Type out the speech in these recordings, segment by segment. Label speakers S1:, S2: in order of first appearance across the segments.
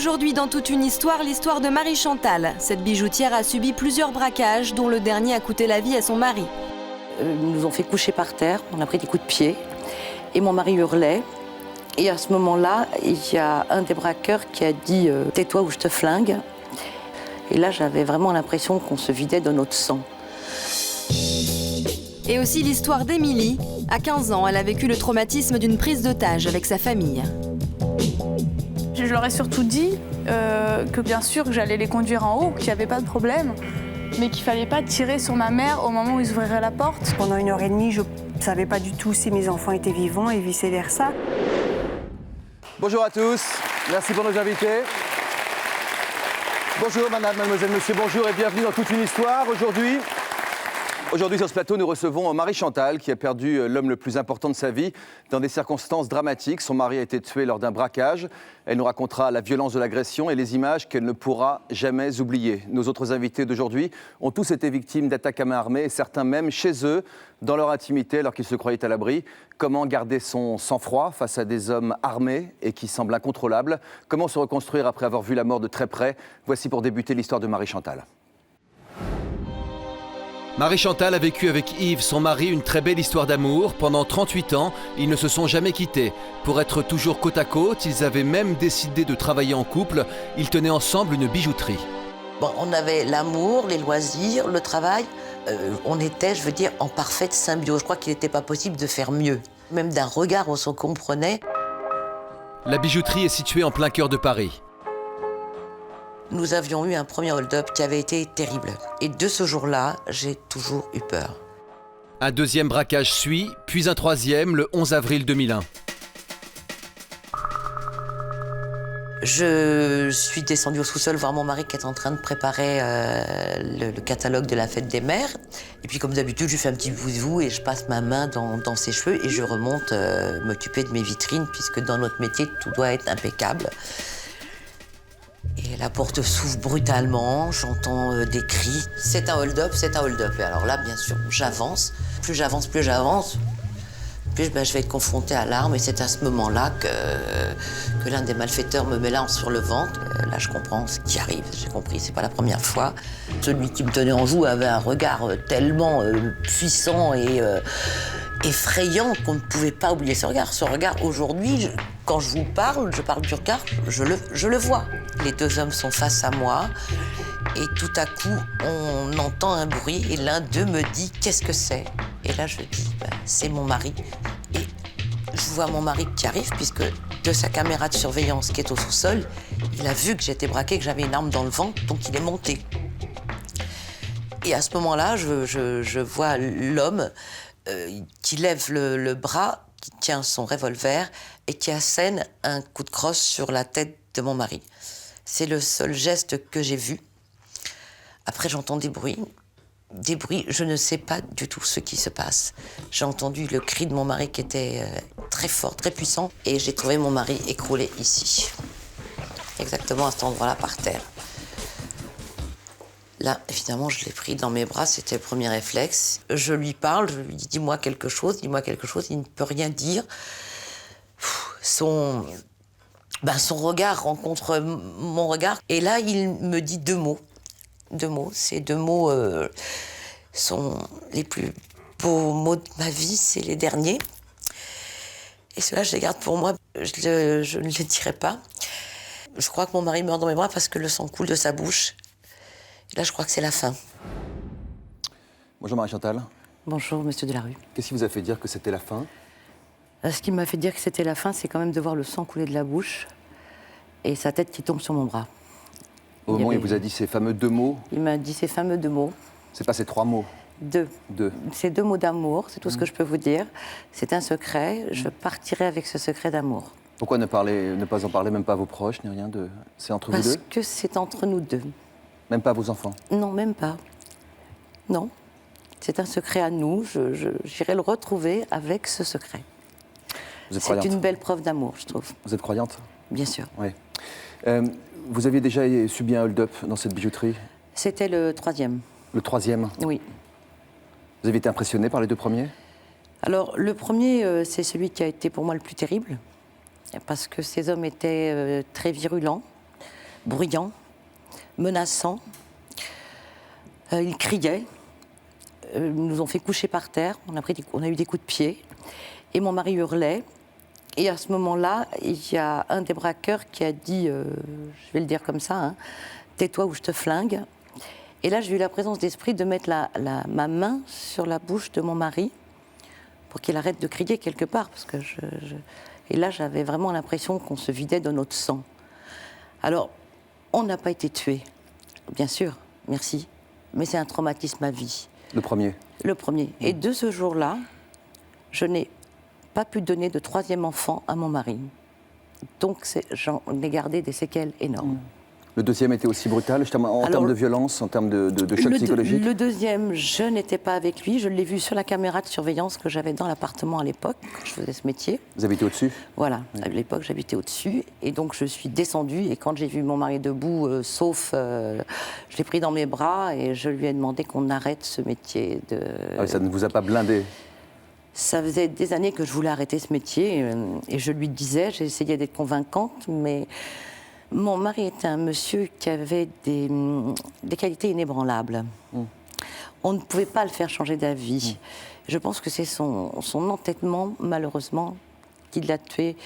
S1: Aujourd'hui, dans toute une histoire, l'histoire de Marie Chantal. Cette bijoutière a subi plusieurs braquages, dont le dernier a coûté la vie à son mari.
S2: Ils nous ont fait coucher par terre, on a pris des coups de pied, et mon mari hurlait. Et à ce moment-là, il y a un des braqueurs qui a dit « Tais-toi ou je te flingue ». Et là, j'avais vraiment l'impression qu'on se vidait de notre sang.
S1: Et aussi l'histoire d'Émilie. À 15 ans, elle a vécu le traumatisme d'une prise d'otage avec sa famille.
S3: Je leur ai surtout dit que bien sûr que j'allais les conduire en haut, qu'il n'y avait pas de problème, mais qu'il ne fallait pas tirer sur ma mère au moment où ils ouvriraient la porte.
S4: Pendant 1h30, je ne savais pas du tout si mes enfants étaient vivants et vice-versa.
S5: Bonjour à tous, merci pour nos invités. Bonjour madame, mademoiselle, monsieur, bonjour et bienvenue dans toute une histoire. Aujourd'hui, sur ce plateau, nous recevons Marie Chantal, qui a perdu l'homme le plus important de sa vie dans des circonstances dramatiques. Son mari a été tué lors d'un braquage. Elle nous racontera la violence de l'agression et les images qu'elle ne pourra jamais oublier. Nos autres invités d'aujourd'hui ont tous été victimes d'attaques à main armée et certains même chez eux, dans leur intimité, alors qu'ils se croyaient à l'abri. Comment garder son sang-froid face à des hommes armés et qui semblent incontrôlables? Comment se reconstruire après avoir vu la mort de très près? Voici pour débuter l'histoire de Marie Chantal.
S6: Marie Chantal a vécu avec Yves, son mari, une très belle histoire d'amour. Pendant 38 ans, ils ne se sont jamais quittés. Pour être toujours côte à côte, ils avaient même décidé de travailler en couple. Ils tenaient ensemble une bijouterie.
S2: Bon, on avait l'amour, les loisirs, le travail. On était, je veux dire, en parfaite symbiose. Je crois qu'il n'était pas possible de faire mieux. Même d'un regard, on se comprenait.
S6: La bijouterie est située en plein cœur de Paris.
S2: Nous avions eu un premier hold-up qui avait été terrible. Et de ce jour-là, j'ai toujours eu peur.
S6: Un deuxième braquage suit, puis un troisième le 11 avril 2001.
S2: Je suis descendue au sous-sol voir mon mari qui est en train de préparer le catalogue de la fête des mères. Et puis comme d'habitude, je lui fais un petit bousou et je passe ma main dans ses cheveux et je remonte m'occuper de mes vitrines puisque dans notre métier, tout doit être impeccable. Et la porte s'ouvre brutalement, j'entends des cris. C'est un hold-up, c'est un hold-up. Et alors là, bien sûr, j'avance. Plus j'avance, plus je vais être confrontée à l'arme. Et c'est à ce moment-là que l'un des malfaiteurs me met l'arme sur le ventre. Là, je comprends ce qui arrive. J'ai compris, c'est pas la première fois. Celui qui me tenait en joue avait un regard tellement puissant et effrayant qu'on ne pouvait pas oublier ce regard. Ce regard, aujourd'hui, quand je vous parle, je parle du regard, je le vois. Les deux hommes sont face à moi et tout à coup, on entend un bruit et l'un d'eux me dit « Qu'est-ce que c'est ?» Et là, je dis « C'est mon mari. » Et je vois mon mari qui arrive puisque de sa caméra de surveillance qui est au sous-sol, il a vu que j'étais braquée, que j'avais une arme dans le ventre, donc il est monté. Et à ce moment-là, je vois l'homme qui lève le bras, qui tient son revolver et qui assène un coup de crosse sur la tête de mon mari. C'est le seul geste que j'ai vu. Après, j'entends des bruits, je ne sais pas du tout ce qui se passe. J'ai entendu le cri de mon mari qui était très fort, très puissant, et j'ai trouvé mon mari écroulé ici, exactement à cet endroit-là, par terre. Là, évidemment, je l'ai pris dans mes bras, c'était le premier réflexe. Je lui parle, je lui dis « dis-moi quelque chose », il ne peut rien dire. Son regard rencontre mon regard, et là, il me dit deux mots. Ces deux mots sont les plus beaux mots de ma vie, c'est les derniers. Et ceux-là, je les garde pour moi, je ne les dirai pas. Je crois que mon mari meurt dans mes bras parce que le sang coule de sa bouche. Là, je crois que c'est la fin.
S5: Bonjour Marie Chantal.
S2: Bonjour, monsieur Delarue.
S5: Qu'est-ce qui vous a fait dire que c'était la fin?
S2: Ce qui m'a fait dire que c'était la fin, c'est quand même de voir le sang couler de la bouche et sa tête qui tombe sur mon bras.
S5: Au moment où il vous a dit ces fameux deux mots?
S2: Il m'a dit ces fameux deux mots.
S5: C'est pas ces trois mots?
S2: Deux. C'est deux mots d'amour, c'est tout ce que je peux vous dire. C'est un secret, je partirai avec ce secret d'amour.
S5: Pourquoi ne pas en parler, même pas à vos proches, ni rien de... C'est entre vous deux?
S2: Parce que c'est entre nous deux.
S5: Même pas à vos enfants?
S2: Non, même pas. Non. C'est un secret à nous. J'irai le retrouver avec ce secret.
S5: Vous êtes croyante?
S2: C'est une belle preuve d'amour, je trouve.
S5: Vous êtes croyante?
S2: Bien sûr.
S5: Oui. Vous aviez déjà subi un hold-up dans cette bijouterie?
S2: C'était le troisième.
S5: Le troisième?
S2: Oui.
S5: Vous avez été impressionné par les deux premiers?
S2: Alors, le premier, c'est celui qui a été pour moi le plus terrible, parce que ces hommes étaient très virulents. bruyant, menaçant. Il criait. Ils nous ont fait coucher par terre. On a eu des coups de pied. Et mon mari hurlait. Et à ce moment-là, il y a un des braqueurs qui a dit, je vais le dire comme ça, hein, tais-toi ou je te flingue. Et là, j'ai eu la présence d'esprit de mettre ma main sur la bouche de mon mari pour qu'il arrête de crier quelque part. Parce que Et là, j'avais vraiment l'impression qu'on se vidait de notre sang. Alors, on n'a pas été tués, bien sûr, merci, mais c'est un traumatisme à vie.
S5: Le premier.
S2: Le premier. Et de ce jour-là, je n'ai pas pu donner de troisième enfant à mon mari. Donc, j'en ai gardé des séquelles énormes.
S5: Le deuxième était aussi brutal, en termes de violence, en termes de choc psychologique?
S2: Le deuxième, je n'étais pas avec lui. Je l'ai vu sur la caméra de surveillance que j'avais dans l'appartement à l'époque, quand je faisais ce métier.
S5: Vous habitez au-dessus?
S2: Voilà, à l'époque, j'habitais au-dessus. Et donc, je suis descendue. Et quand j'ai vu mon mari debout, je l'ai pris dans mes bras et je lui ai demandé qu'on arrête ce métier de...
S5: Ah oui, ça ne vous a pas blindé?
S2: Ça faisait des années que je voulais arrêter ce métier. Et je lui disais, j'ai essayé d'être convaincante, mais... Mon mari était un monsieur qui avait des qualités inébranlables. On ne pouvait pas le faire changer d'avis. Je pense que c'est son entêtement, malheureusement, qui l'a tué.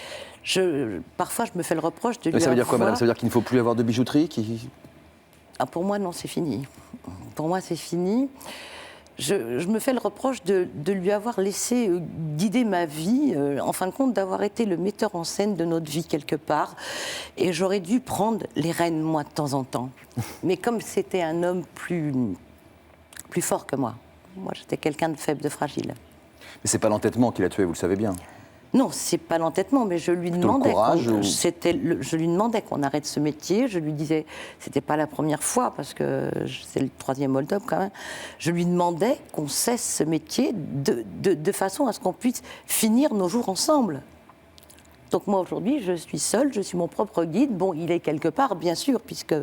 S2: Parfois, je me fais le reproche de lui avoir...
S5: Ça veut dire quoi, madame? Ça veut dire qu'il ne faut plus avoir de bijouterie
S2: Ah, pour moi, non, c'est fini. Pour moi, c'est fini. Je me fais le reproche de lui avoir laissé guider ma vie, en fin de compte d'avoir été le metteur en scène de notre vie quelque part. Et j'aurais dû prendre les rênes, moi, de temps en temps. Mais comme c'était un homme plus fort que moi j'étais quelqu'un de faible, de fragile.
S5: Mais c'est pas l'entêtement qui l'a tué, vous le savez bien.
S2: Non, c'est pas l'entêtement, mais je lui demandais. Je lui demandais qu'on arrête ce métier. Je lui disais, c'était pas la première fois parce que c'est le troisième hold-up quand même. Je lui demandais qu'on cesse ce métier de façon à ce qu'on puisse finir nos jours ensemble. Donc moi aujourd'hui, je suis seule, je suis mon propre guide. Bon, il est quelque part, bien sûr, puisque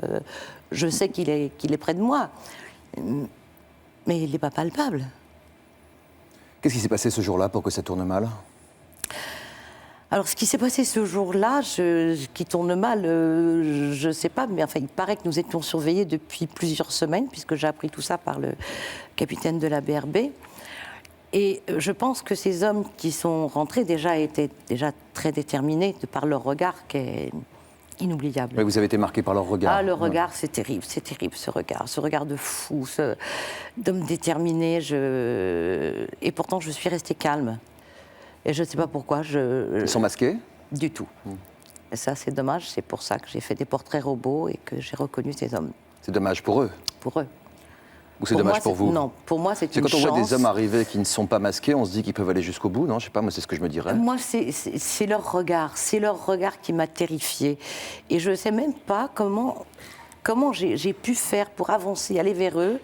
S2: je sais qu'il est près de moi, mais il n'est pas palpable.
S5: Qu'est-ce qui s'est passé ce jour-là pour que ça tourne mal?
S2: Alors, ce qui s'est passé ce jour-là, qui tourne mal, je ne sais pas, mais enfin, il paraît que nous étions surveillés depuis plusieurs semaines, puisque j'ai appris tout ça par le capitaine de la BRB. Et je pense que ces hommes qui sont rentrés étaient déjà très déterminés, de par leur regard qui est inoubliable.
S5: Oui, vous avez été marqué par leur regard.
S2: Ah, le regard, c'est terrible, ce regard de fou, d'homme déterminé. Et pourtant, je suis restée calme. Et je ne sais pas pourquoi.
S5: Ils sont masqués?
S2: Du tout. Et ça, c'est dommage. C'est pour ça que j'ai fait des portraits robots et que j'ai reconnu ces hommes.
S5: C'est dommage pour eux?
S2: Pour eux.
S5: Ou c'est dommage pour vous?
S2: Non, pour moi, c'est une chance.
S5: Quand on voit des hommes arriver qui ne sont pas masqués, on se dit qu'ils peuvent aller jusqu'au bout, non? Je ne sais pas, moi, c'est ce que je me dirais.
S2: Moi, c'est leur regard. C'est leur regard qui m'a terrifiée. Et je ne sais même pas comment j'ai pu faire pour avancer, aller vers eux.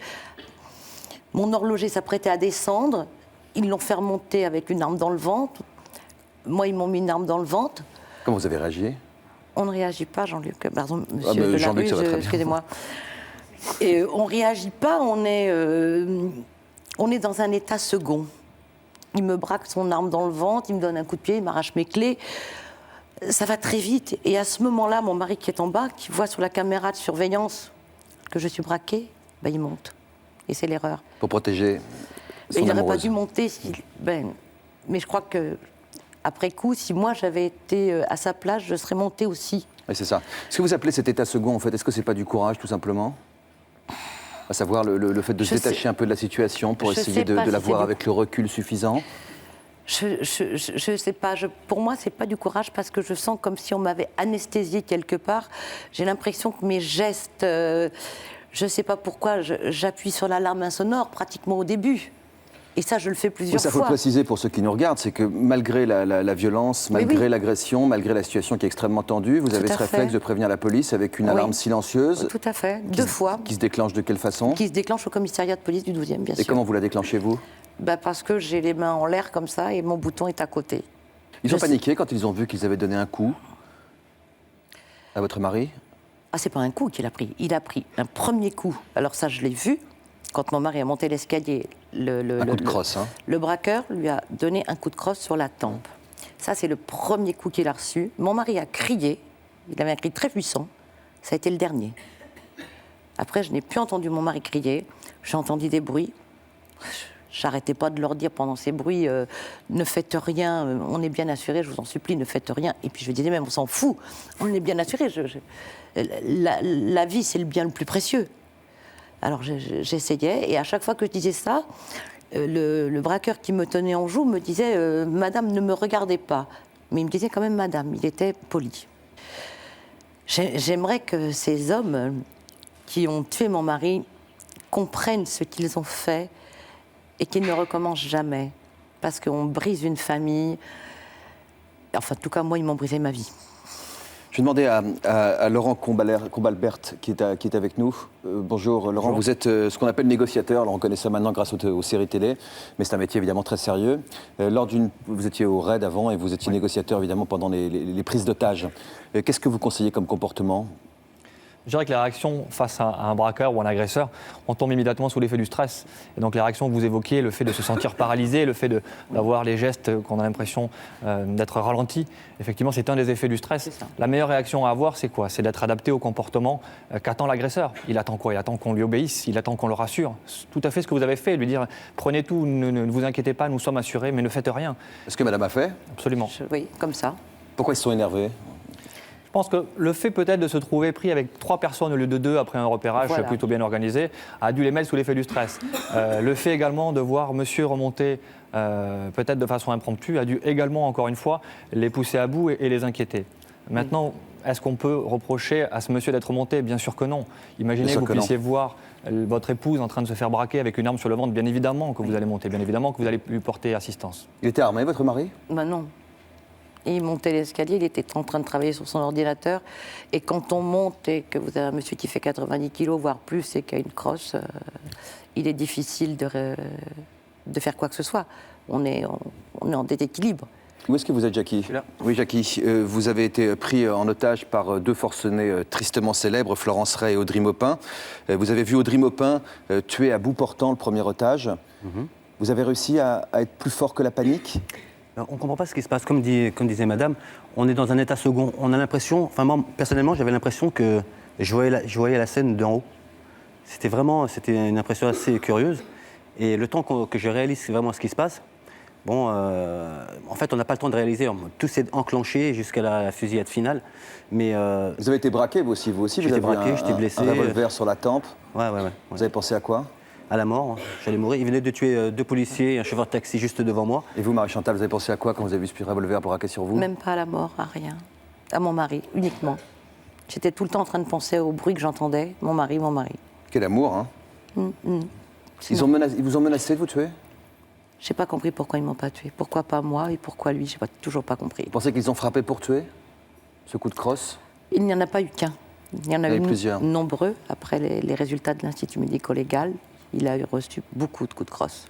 S2: Mon horloger s'apprêtait à descendre. Ils l'ont fait remonter avec une arme dans le ventre. Moi, ils m'ont mis une arme dans le ventre.
S5: Comment vous avez réagi?
S2: On ne réagit pas, Jean-Luc. Pardon, monsieur
S5: Jean-Luc, ça va très bien.
S2: Excusez-moi. Et on ne réagit pas, on est dans un état second. Il me braque son arme dans le ventre, il me donne un coup de pied, il m'arrache mes clés. Ça va très vite. Et à ce moment-là, mon mari qui est en bas, qui voit sur la caméra de surveillance que je suis braquée, il monte. Et c'est l'erreur.
S5: Pour protéger...
S2: Il n'aurait pas dû monter. Mais je crois que après coup, si moi j'avais été à sa place, je serais montée aussi.
S5: Oui, c'est ça. Ce que vous appelez cet état second, en fait, est-ce que c'est pas du courage, tout simplement? À savoir le fait de se détacher un peu de la situation pour essayer de la voir avec le recul suffisant?
S2: Je sais pas. Pour moi, c'est pas du courage parce que je sens comme si on m'avait anesthésiée quelque part. J'ai l'impression que mes gestes, je sais pas pourquoi, j'appuie sur l'alarme insonore pratiquement au début. Et ça, je le fais plusieurs fois.
S5: Ça, il faut le préciser pour ceux qui nous regardent, c'est que malgré la violence, malgré l'agression, malgré la situation qui est extrêmement tendue, vous avez ce réflexe de prévenir la police avec une alarme silencieuse.
S2: Tout à fait, 2 fois.
S5: Qui se déclenche de quelle façon? Qui
S2: se déclenche au commissariat de police du 12e, bien sûr.
S5: Et comment vous la déclenchez, vous?
S2: Parce que j'ai les mains en l'air comme ça et mon bouton est à côté.
S5: Ils ont paniqué quand ils ont vu qu'ils avaient donné un coup à votre mari?
S2: Ah, c'est pas un coup qu'il a pris. Il a pris un premier coup. Alors ça, je l'ai vu. Quand mon mari a monté l'escalier,
S5: un coup de crosse, hein.
S2: Le braqueur lui a donné un coup de crosse sur la tempe. Ça, c'est le premier coup qu'il a reçu. Mon mari a crié, il avait un cri très puissant, Ça a été le dernier. Après, je n'ai plus entendu mon mari crier. J'ai entendu des bruits. J'arrêtais pas de leur dire pendant ces bruits, ne faites rien, on est bien assurés, je vous en supplie, ne faites rien. Et puis je disais, même on s'en fout, on est bien assurés. La vie, c'est le bien le plus précieux. Alors j'essayais, et à chaque fois que je disais ça, le braqueur qui me tenait en joue me disait, Madame, ne me regardez pas. Mais il me disait quand même Madame, il était poli. J'aimerais que ces hommes qui ont tué mon mari comprennent ce qu'ils ont fait et qu'ils ne recommencent jamais. Parce qu'on brise une famille. Enfin, en tout cas, moi, ils m'ont brisé ma vie.
S5: Je vais demander à Laurent Combalbert qui est avec nous. Bonjour Laurent, vous êtes ce qu'on appelle négociateur. Alors on connaît ça maintenant grâce aux séries télé, mais c'est un métier évidemment très sérieux. Vous étiez au RAID avant et vous étiez négociateur évidemment pendant les prises d'otages. Qu'est-ce que vous conseillez comme comportement ?
S7: Je dirais que la réaction face à un braqueur ou un agresseur, on tombe immédiatement sous l'effet du stress. Et donc les réactions que vous évoquiez, le fait de se sentir paralysé, le fait d'avoir les gestes qu'on a l'impression d'être ralentis, effectivement c'est un des effets du stress. La meilleure réaction à avoir, c'est quoi ? C'est d'être adapté au comportement qu'attend l'agresseur. Il attend quoi ? Il attend qu'on lui obéisse, il attend qu'on le rassure. Tout à fait ce que vous avez fait, lui dire prenez tout, ne vous inquiétez pas, nous sommes assurés, mais ne faites rien.
S5: Est-ce que madame a fait ?
S7: Absolument.
S2: Oui, comme ça.
S5: Pourquoi ils se sont énervés ?
S7: Je pense que le fait peut-être de se trouver pris avec 3 personnes au lieu de 2 après un repérage plutôt bien organisé a dû les mettre sous l'effet du stress. Le fait également de voir monsieur remonter peut-être de façon impromptue a dû également, encore une fois, les pousser à bout et les inquiéter. Maintenant, est-ce qu'on peut reprocher à ce monsieur d'être remonté ? Bien sûr que non. Imaginez que vous puissiez voir votre épouse en train de se faire braquer avec une arme sur le ventre, bien évidemment que vous allez monter, bien évidemment que vous allez lui porter assistance.
S5: Il était armé, votre mari ?
S2: Ben non. Et il montait l'escalier, il était en train de travailler sur son ordinateur. Et quand on monte et que vous avez un monsieur qui fait 90 kilos, voire plus, et qui a une crosse, il est difficile de faire quoi que ce soit. On est en déséquilibre.
S5: Où est-ce que vous êtes, Jackie ? Oui, Jackie, vous avez été pris en otage par 2 forcenés tristement célèbres, Florence Ray et Audrey Maupin. Vous avez vu Audrey Maupin tuer à bout portant le premier otage. Vous avez réussi à être plus fort que la panique ?
S8: On ne comprend pas ce qui se passe. Comme disait madame, on est dans un état second. On a l'impression, enfin moi personnellement, j'avais l'impression que je voyais la scène d'en haut. C'était une impression assez curieuse. Et le temps que je réalise vraiment ce qui se passe, en fait on n'a pas le temps de réaliser. Tout s'est enclenché jusqu'à la fusillade finale. Mais,
S5: vous avez été braqué vous aussi
S8: j'étais braqué, j'étais blessé.
S5: Un revolver sur la tempe.
S8: Ouais.
S5: Vous avez pensé à quoi ?
S8: À la mort, j'allais mourir. Il venait de tuer 2 policiers et un chauffeur de taxi juste devant moi.
S5: Et vous, Marie-Chantal, vous avez pensé à quoi quand vous avez vu ce revolver braqué sur vous ?
S2: Même pas à la mort, à rien. À mon mari, uniquement. J'étais tout le temps en train de penser au bruit que j'entendais. Mon mari.
S5: Quel amour, hein ? Ils vous ont menacé de vous tuer ?
S2: J'ai pas compris pourquoi ils m'ont pas tué. Pourquoi pas moi et pourquoi lui ? J'ai toujours pas compris.
S5: Vous pensez qu'ils ont frappé pour tuer ? Ce coup de crosse ?
S2: Il n'y en a pas eu qu'un. Il y en a eu
S5: plusieurs.
S2: Nombreux. Après les résultats de l'Institut médico-légal, il a reçu beaucoup de coups de crosse.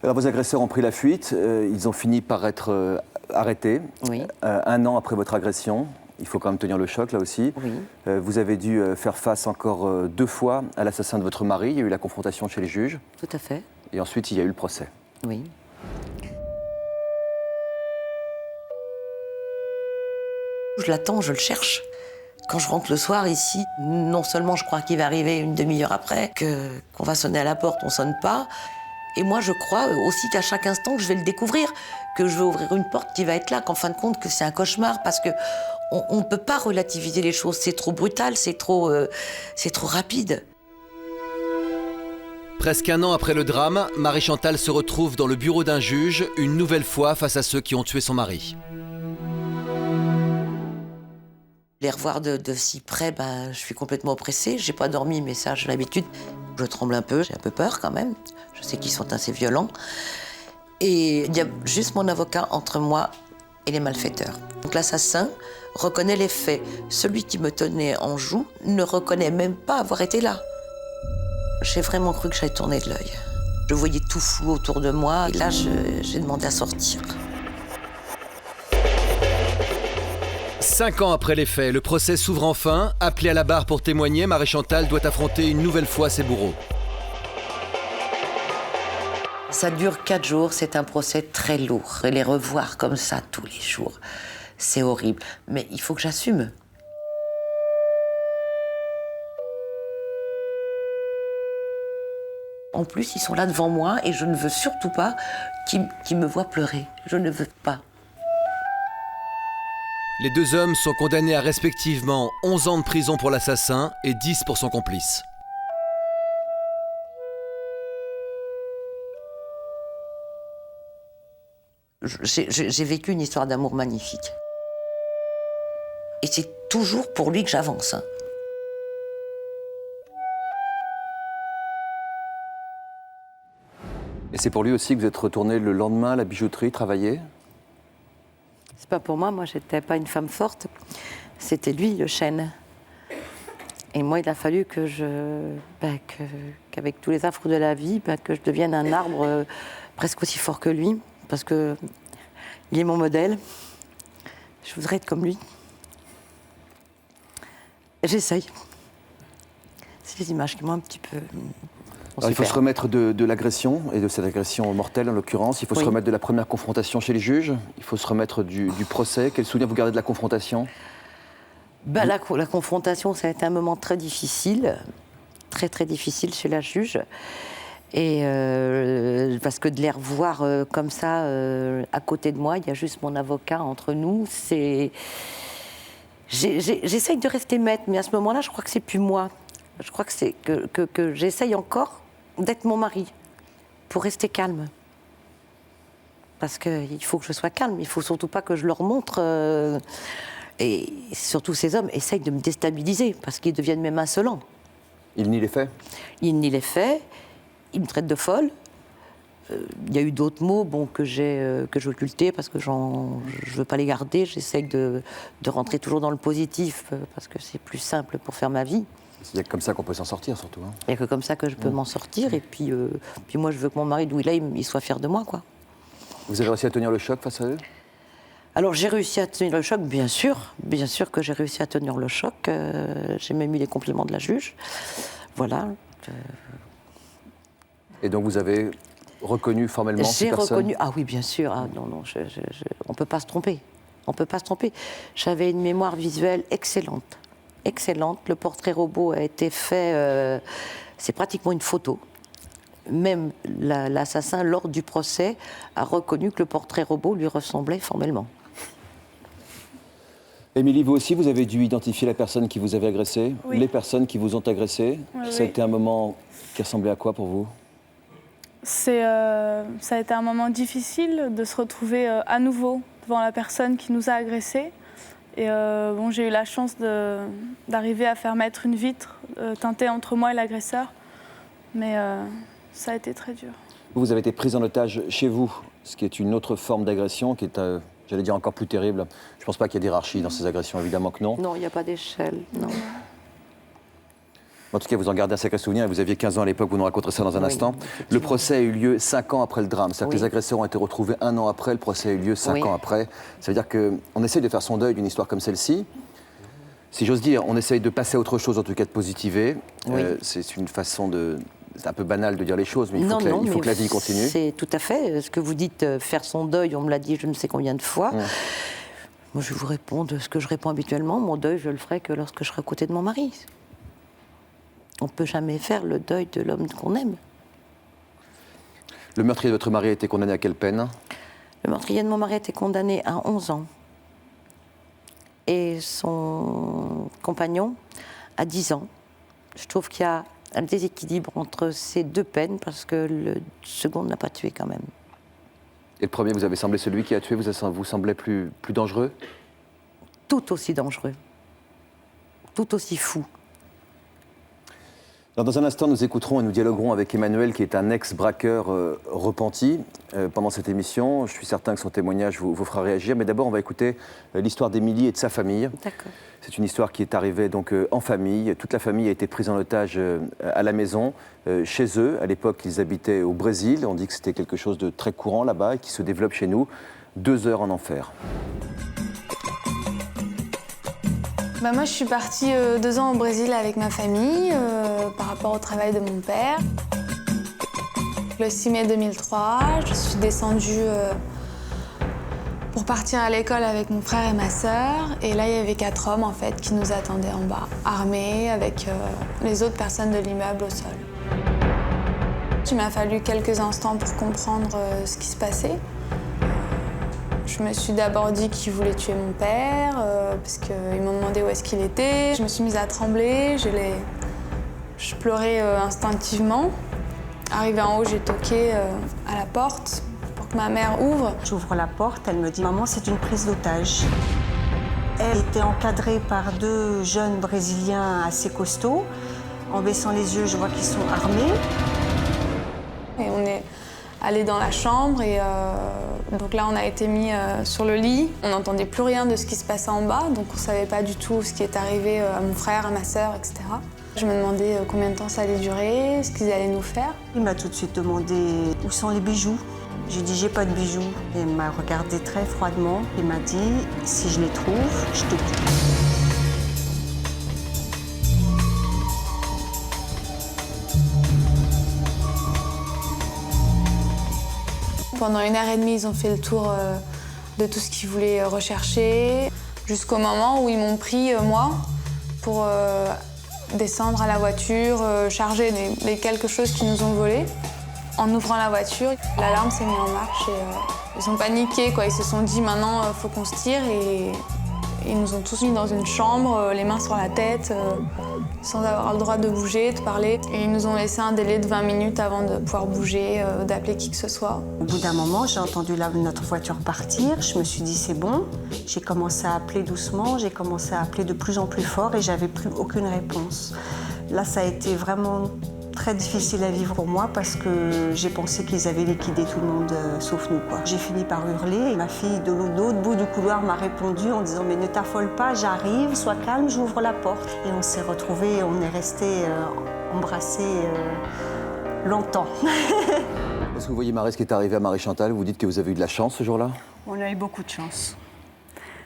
S5: Alors, vos agresseurs ont pris la fuite. Ils ont fini par être arrêtés.
S2: Oui.
S5: 1 an après votre agression. Il faut quand même tenir le choc, là aussi.
S2: Oui.
S5: Vous avez dû faire face encore 2 fois à l'assassin de votre mari. Il y a eu la confrontation chez les juges.
S2: Tout à fait.
S5: Et ensuite, il y a eu le procès.
S2: Oui. Je l'attends, je le cherche. Quand je rentre le soir ici, non seulement je crois qu'il va arriver une demi-heure après, qu'on va sonner à la porte, on sonne pas. Et moi, je crois aussi qu'à chaque instant, que je vais le découvrir, que je vais ouvrir une porte qui va être là, qu'en fin de compte, que c'est un cauchemar, parce que on ne peut pas relativiser les choses. C'est trop brutal, c'est trop rapide.
S6: Presque 1 an après le drame, Marie-Chantal se retrouve dans le bureau d'un juge, une nouvelle fois face à ceux qui ont tué son mari.
S2: Les revoir de si près, je suis complètement oppressée. J'ai pas dormi, mais ça, j'ai l'habitude. Je tremble un peu, j'ai un peu peur quand même. Je sais qu'ils sont assez violents. Et il y a juste mon avocat entre moi et les malfaiteurs. Donc l'assassin reconnaît les faits. Celui qui me tenait en joue ne reconnaît même pas avoir été là. J'ai vraiment cru que j'allais tourner de l'œil. Je voyais tout flou autour de moi. Et là, j'ai demandé à sortir.
S6: 5 ans après les faits, le procès s'ouvre enfin. Appelée à la barre pour témoigner, Marie-Chantal doit affronter une nouvelle fois ses bourreaux.
S2: Ça dure 4 jours, c'est un procès très lourd. Et les revoir comme ça tous les jours, c'est horrible. Mais il faut que j'assume. En plus, ils sont là devant moi et je ne veux surtout pas qu'ils me voient pleurer. Je ne veux pas.
S6: Les deux hommes sont condamnés à respectivement 11 ans de prison pour l'assassin et 10 pour son complice.
S2: J'ai vécu une histoire d'amour magnifique. Et c'est toujours pour lui que j'avance.
S5: Et c'est pour lui aussi que vous êtes retourné le lendemain à la bijouterie travailler?
S2: C'est pas pour moi, j'étais pas une femme forte. C'était lui le chêne. Et moi, il a fallu qu'avec tous les affres de la vie, que je devienne un arbre presque aussi fort que lui, parce que il est mon modèle. Je voudrais être comme lui. J'essaye. C'est les images qui m'ont un petit peu...
S5: Alors, il faut se remettre de l'agression, et de cette agression mortelle en l'occurrence. Il faut se remettre de la première confrontation chez les juges. Il faut se remettre du procès. Quel souvenir vous gardez de la confrontation?
S2: La confrontation, ça a été un moment très difficile. Très, très difficile chez la juge. Et parce que de les revoir comme ça, à côté de moi, il y a juste mon avocat entre nous. J'essaye de rester maître, mais à ce moment-là, je crois que c'est plus moi. Je crois que j'essaye encore d'être mon mari, pour rester calme. Parce qu'il faut que je sois calme, il ne faut surtout pas que je leur montre. Et surtout, ces hommes essayent de me déstabiliser, parce qu'ils deviennent même insolents.
S5: Il nie les faits?
S2: Il nie les faits, il me traite de folle. Il y a eu d'autres mots que j'ai occultés, parce que je ne veux pas les garder. J'essaye de rentrer toujours dans le positif, parce que c'est plus simple pour faire ma vie.
S5: Il n'y a que comme ça qu'on peut s'en sortir, surtout. Hein.
S2: Il n'y a que comme ça que je peux m'en sortir. Et puis moi, je veux que mon mari, d'où il est, il soit fier de moi, quoi.
S5: Vous avez réussi à tenir le choc face à eux?
S2: Alors, j'ai réussi à tenir le choc, bien sûr. Bien sûr que j'ai réussi à tenir le choc. J'ai même eu les compliments de la juge. Voilà.
S5: Et donc, vous avez reconnu formellement ces personnes?
S2: J'ai reconnu. Ah oui, bien sûr. Ah, non, on ne peut pas se tromper. On ne peut pas se tromper. J'avais une mémoire visuelle excellente. Excellente. Le portrait robot a été fait, c'est pratiquement une photo. Même l'assassin, lors du procès, a reconnu que le portrait robot lui ressemblait formellement.
S5: Émilie, vous aussi, vous avez dû identifier la personne qui vous avait agressé,
S3: oui.
S5: Les personnes qui vous ont agressé.
S3: Oui,
S5: ça a été un moment qui ressemblait à quoi pour vous?
S3: Ça a été un moment difficile de se retrouver à nouveau devant la personne qui nous a agressés. Et j'ai eu la chance d'arriver à faire mettre une vitre teintée entre moi et l'agresseur. Mais ça a été très dur.
S5: Vous avez été prise en otage chez vous, ce qui est une autre forme d'agression, qui est, j'allais dire, encore plus terrible. Je ne pense pas qu'il y ait d'hierarchie dans ces agressions, évidemment que non.
S2: Non, il n'y a pas d'échelle, non.
S5: En tout cas, vous en gardez un sacré souvenir. Vous aviez 15 ans à l'époque, vous nous raconterez ça dans un instant. Le procès a eu lieu 5 ans après le drame. C'est-à-dire que les agresseurs ont été retrouvés 1 an après, le procès a eu lieu 5 ans après. Ça veut dire qu'on essaye de faire son deuil d'une histoire comme celle-ci. Si j'ose dire, on essaye de passer à autre chose, en tout cas de positiver. C'est une façon de... C'est un peu banal de dire les choses, mais il faut que la vie continue.
S2: C'est tout à fait. Ce que vous dites, faire son deuil, on me l'a dit je ne sais combien de fois. Moi, je vous réponds de ce que je réponds habituellement. Mon deuil, je le ferai que lorsque je serai à côté de mon mari. On ne peut jamais faire le deuil de l'homme qu'on aime.
S5: Le meurtrier de votre mari a été condamné à quelle peine?
S2: Le meurtrier de mon mari a été condamné à 11 ans. Et son compagnon à 10 ans. Je trouve qu'il y a un déséquilibre entre ces deux peines, parce que le second n'a pas tué quand même.
S5: Et le premier, vous avez semblé celui qui a tué, vous semblait plus dangereux?
S2: Tout aussi dangereux. Tout aussi fou.
S5: Alors, dans un instant, nous écouterons et nous dialoguerons avec Emmanuel, qui est un ex-braqueur repenti pendant cette émission. Je suis certain que son témoignage vous fera réagir. Mais d'abord, on va écouter l'histoire d'Émilie et de sa famille.
S2: D'accord.
S5: C'est une histoire qui est arrivée donc, en famille. Toute la famille a été prise en otage à la maison, chez eux. À l'époque, ils habitaient au Brésil. On dit que c'était quelque chose de très courant là-bas et qui se développe chez nous. 2 heures en enfer.
S9: Moi, je suis partie 2 ans au Brésil avec ma famille par rapport au travail de mon père. Le 6 mai 2003, je suis descendue pour partir à l'école avec mon frère et ma sœur. Et là, il y avait 4 hommes en fait, qui nous attendaient en bas, armés, avec les autres personnes de l'immeuble au sol. Il m'a fallu quelques instants pour comprendre ce qui se passait. Je me suis d'abord dit qu'ils voulaient tuer mon père, parce qu'ils m'ont demandé où est-ce qu'il était. Je me suis mise à trembler, je pleurais instinctivement. Arrivée en haut, j'ai toqué à la porte pour que ma mère ouvre.
S4: J'ouvre la porte, elle me dit « Maman, c'est une prise d'otage ». Elle était encadrée par 2 jeunes Brésiliens assez costauds. En baissant les yeux, je vois qu'ils sont armés.
S9: Et on est allé dans la chambre et donc là, on a été mis sur le lit. On n'entendait plus rien de ce qui se passait en bas, donc on ne savait pas du tout ce qui est arrivé à mon frère, à ma sœur, etc. Je me demandais combien de temps ça allait durer, ce qu'ils allaient nous faire.
S4: Il m'a tout de suite demandé où sont les bijoux. J'ai dit j'ai pas de bijoux. Et il m'a regardé très froidement. Il m'a dit si je les trouve, je te tue.
S9: Pendant 1h30, ils ont fait le tour de tout ce qu'ils voulaient rechercher, jusqu'au moment où ils m'ont pris, moi, pour descendre à la voiture, charger les quelque chose qu'ils nous ont volé. En ouvrant la voiture, l'alarme s'est mise en marche et ils ont paniqué, quoi. Ils se sont dit maintenant, faut qu'on se tire et ils nous ont tous mis dans une chambre, les mains sur la tête, sans avoir le droit de bouger, de parler. Et ils nous ont laissé un délai de 20 minutes avant de pouvoir bouger, d'appeler qui que ce soit.
S4: Au bout d'un moment, j'ai entendu notre voiture partir. Je me suis dit c'est bon. J'ai commencé à appeler doucement, j'ai commencé à appeler de plus en plus fort et j'avais plus aucune réponse. Là, ça a été vraiment très difficile à vivre pour moi parce que j'ai pensé qu'ils avaient liquidé tout le monde sauf nous, quoi. J'ai fini par hurler et ma fille de l'autre bout du couloir m'a répondu en disant « Mais ne t'affole pas, j'arrive, sois calme, j'ouvre la porte ». Et on s'est retrouvés, on est restés embrassés longtemps.
S5: Est-ce que vous voyez Marie ce qui est arrivé à Marie-Chantal? Vous dites que vous avez eu de la chance ce jour-là?
S4: On a eu beaucoup de chance.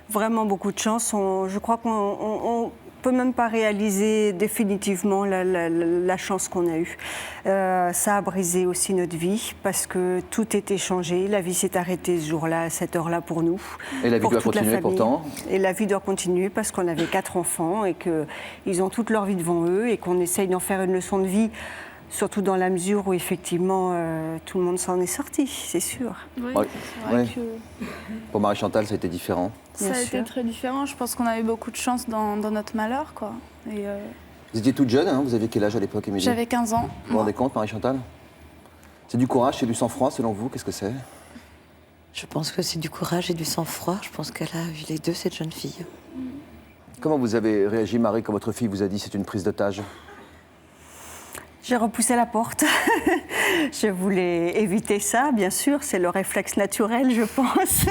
S4: Vraiment beaucoup de chance. Je crois qu'on peut même pas réaliser définitivement la chance qu'on a eue. Ça a brisé aussi notre vie parce que tout était changé. La vie s'est arrêtée ce jour-là, à cette heure-là pour nous.
S5: Et la vie doit continuer pourtant?
S4: Et la vie doit continuer parce qu'on avait 4 enfants et qu'ils ont toute leur vie devant eux et qu'on essaye d'en faire une leçon de vie. Surtout dans la mesure où, effectivement, tout le monde s'en est sorti, c'est sûr.
S3: Oui,
S5: oui.
S3: c'est vrai
S5: Oui. Pour Marie-Chantal, ça a été différent.
S3: Ça a été très différent. Je pense qu'on a eu beaucoup de chance dans notre malheur, quoi. Et
S5: Vous étiez toute jeune, hein? Vous aviez quel âge à l'époque, Émilie?
S3: j'avais 15 ans.
S5: Vous vous rendez compte, Marie-Chantal? C'est du courage, c'est du sang-froid, selon vous? Qu'est-ce que c'est?
S2: Je pense que c'est du courage et du sang-froid. Je pense qu'elle a eu les deux, cette jeune fille.
S5: Comment vous avez réagi, Marie, quand votre fille vous a dit c'est une prise d'otage?
S4: J'ai repoussé la porte. Je voulais éviter ça, bien sûr. C'est le réflexe naturel, je pense.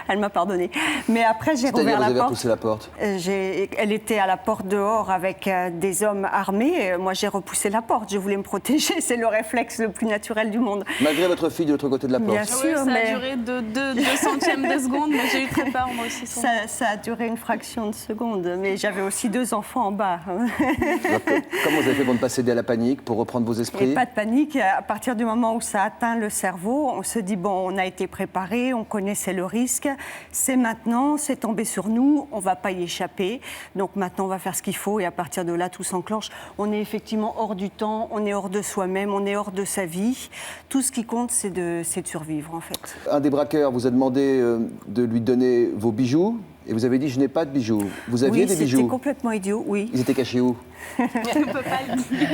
S4: Elle m'a pardonné. Mais après, j'ai rouvert la porte.
S5: Vous avez repoussé la porte?
S4: Elle était à la porte dehors avec des hommes armés. Moi, j'ai repoussé la porte. Je voulais me protéger. C'est le réflexe le plus naturel du monde.
S5: Malgré votre fille de l'autre côté de la porte?
S4: Bien sûr,
S3: oui, ça a duré deux centièmes de seconde, mais j'ai eu très peur, moi aussi.
S4: Ça a duré une fraction de seconde. Mais j'avais aussi 2 enfants en bas.
S5: Comment vous avez fait pour ne pas céder à la panique, pour reprendre vos esprits?
S4: Et pas de panique. À partir du moment où ça atteint le cerveau, on se dit, bon, on a été préparé, on connaissait le risque. C'est maintenant, c'est tombé sur nous, on ne va pas y échapper. Donc maintenant, on va faire ce qu'il faut et à partir de là, tout s'enclenche. On est effectivement hors du temps, on est hors de soi-même, on est hors de sa vie. Tout ce qui compte, c'est de survivre, en fait.
S5: Un des braqueurs vous a demandé de lui donner vos bijoux et vous avez dit, je n'ai pas de bijoux. Vous aviez des bijoux?
S4: C'était complètement idiot, oui.
S5: Ils étaient cachés où?
S3: On ne peut pas le dire.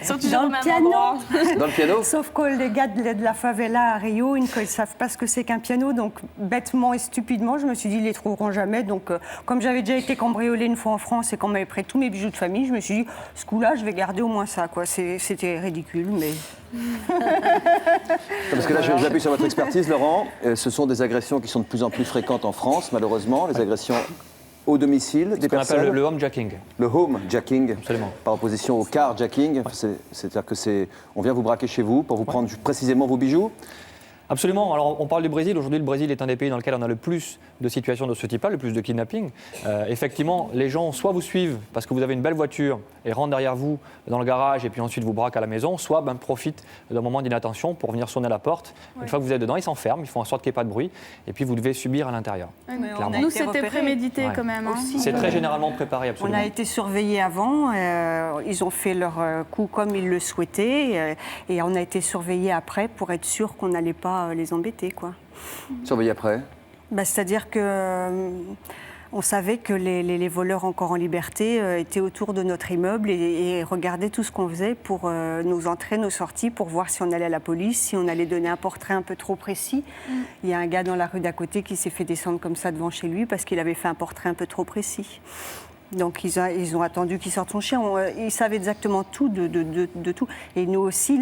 S3: Ils sont toujours
S4: Dans
S3: au
S4: le
S3: même
S4: piano.
S3: endroit.
S5: Dans le piano?
S4: Sauf que les gars de la favela à Rio, ils ne savent pas ce que c'est qu'un piano. Donc, bêtement et stupidement, je me suis dit, ils ne les trouveront jamais. Donc, comme j'avais déjà été cambriolée une fois en France et qu'on m'avait pris tous mes bijoux de famille, je me suis dit, ce coup-là, je vais garder au moins ça, quoi. C'était ridicule, mais...
S5: Parce que là, j'appuie sur votre expertise, Laurent. Ce sont des agressions qui sont de plus en plus fréquentes en France, malheureusement. Les agressions au domicile des personnes.
S7: On appelle le homejacking.
S5: Le homejacking,
S7: Absolument.
S5: par opposition au carjacking. C'est-à-dire que on vient vous braquer chez vous pour vous prendre précisément vos bijoux.
S7: Absolument. Alors, on parle du Brésil. Aujourd'hui, le Brésil est un des pays dans lequel on a le plus de situations de ce type-là, le plus de kidnapping. Effectivement, les gens soit vous suivent parce que vous avez une belle voiture et rentrent derrière vous dans le garage et puis ensuite vous braquent à la maison, soit profitent d'un moment d'inattention pour venir sonner à la porte. Une fois que vous êtes dedans, ils s'enferment, ils font en sorte qu'il n'y ait pas de bruit et puis vous devez subir à l'intérieur.
S3: Nous, c'était prémédité quand même. Hein.
S7: C'est très généralement préparé, absolument.
S4: On a été surveillés avant. Ils ont fait leur coup comme ils le souhaitaient. Et on a été surveillés après pour être sûr qu'on n'allait pas les embêter, quoi.
S5: Surveillé après?
S4: C'est-à-dire que on savait que les voleurs encore en liberté étaient autour de notre immeuble et regardaient tout ce qu'on faisait pour nos entrées, nos sorties, pour voir si on allait à la police, si on allait donner un portrait un peu trop précis. Il y a un gars dans la rue d'à côté qui s'est fait descendre comme ça devant chez lui parce qu'il avait fait un portrait un peu trop précis. Donc ils ont attendu qu'il sorte son chien. Ils savaient exactement tout de tout. Et nous aussi,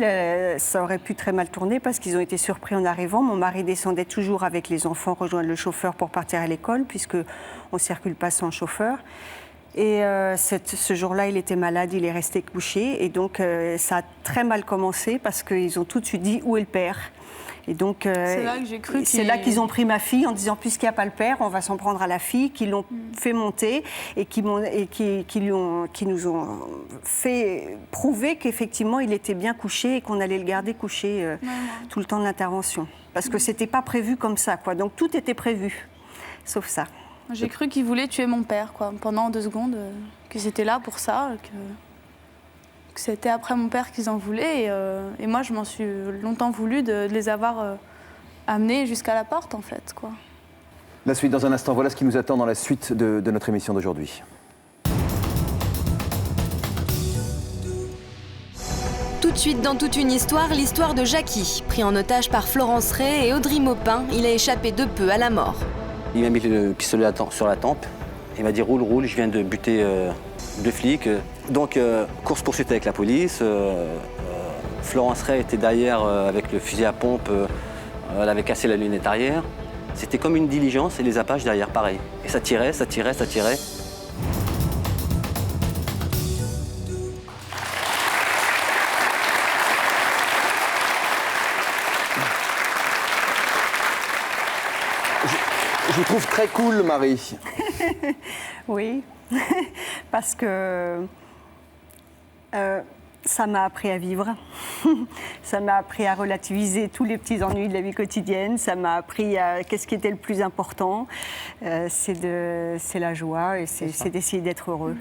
S4: ça aurait pu très mal tourner parce qu'ils ont été surpris en arrivant. Mon mari descendait toujours avec les enfants rejoindre le chauffeur pour partir à l'école puisque on ne circule pas sans chauffeur. Et ce jour-là, il était malade, il est resté couché. Et donc ça a très mal commencé parce qu'ils ont tout de suite dit où est le père. Et donc,
S3: c'est là que j'ai cru
S4: c'est là qu'ils ont pris ma fille en disant puisqu'il n'y a pas le père, on va s'en prendre à la fille, qui l'ont fait monter et qui nous ont fait prouver qu'effectivement il était bien couché et qu'on allait le garder couché tout le temps de l'intervention. Parce que c'était pas prévu comme ça, quoi. Donc tout était prévu, sauf ça.
S3: J'ai cru qu'ils voulaient tuer mon père, quoi, pendant 2 secondes, qu'ils étaient là pour ça, que c'était après mon père qu'ils en voulaient. Et moi, je m'en suis longtemps voulu de les avoir amenés jusqu'à la porte, en fait, quoi.
S5: La suite dans un instant. Voilà ce qui nous attend dans la suite de notre émission d'aujourd'hui.
S1: Tout de suite dans Toute une histoire, l'histoire de Jackie. Pris en otage par Florence Ray et Audrey Maupin, il a échappé de peu à la mort.
S8: Il m'a mis le pistolet sur la tempe. Il m'a dit roule, roule, je viens de buter 2 flics. Donc course-poursuite avec la police. Florence Ray était derrière avec le fusil à pompe. Elle avait cassé la lunette arrière. C'était comme une diligence et les Apaches derrière, pareil. Et ça tirait, ça tirait, ça tirait.
S5: Je vous trouve très cool, Marie.
S4: Oui, parce que ça m'a appris à vivre. Ça m'a appris à relativiser tous les petits ennuis de la vie quotidienne. Ça m'a appris à qu'est-ce qui était le plus important. C'est la joie et c'est d'essayer d'être heureux.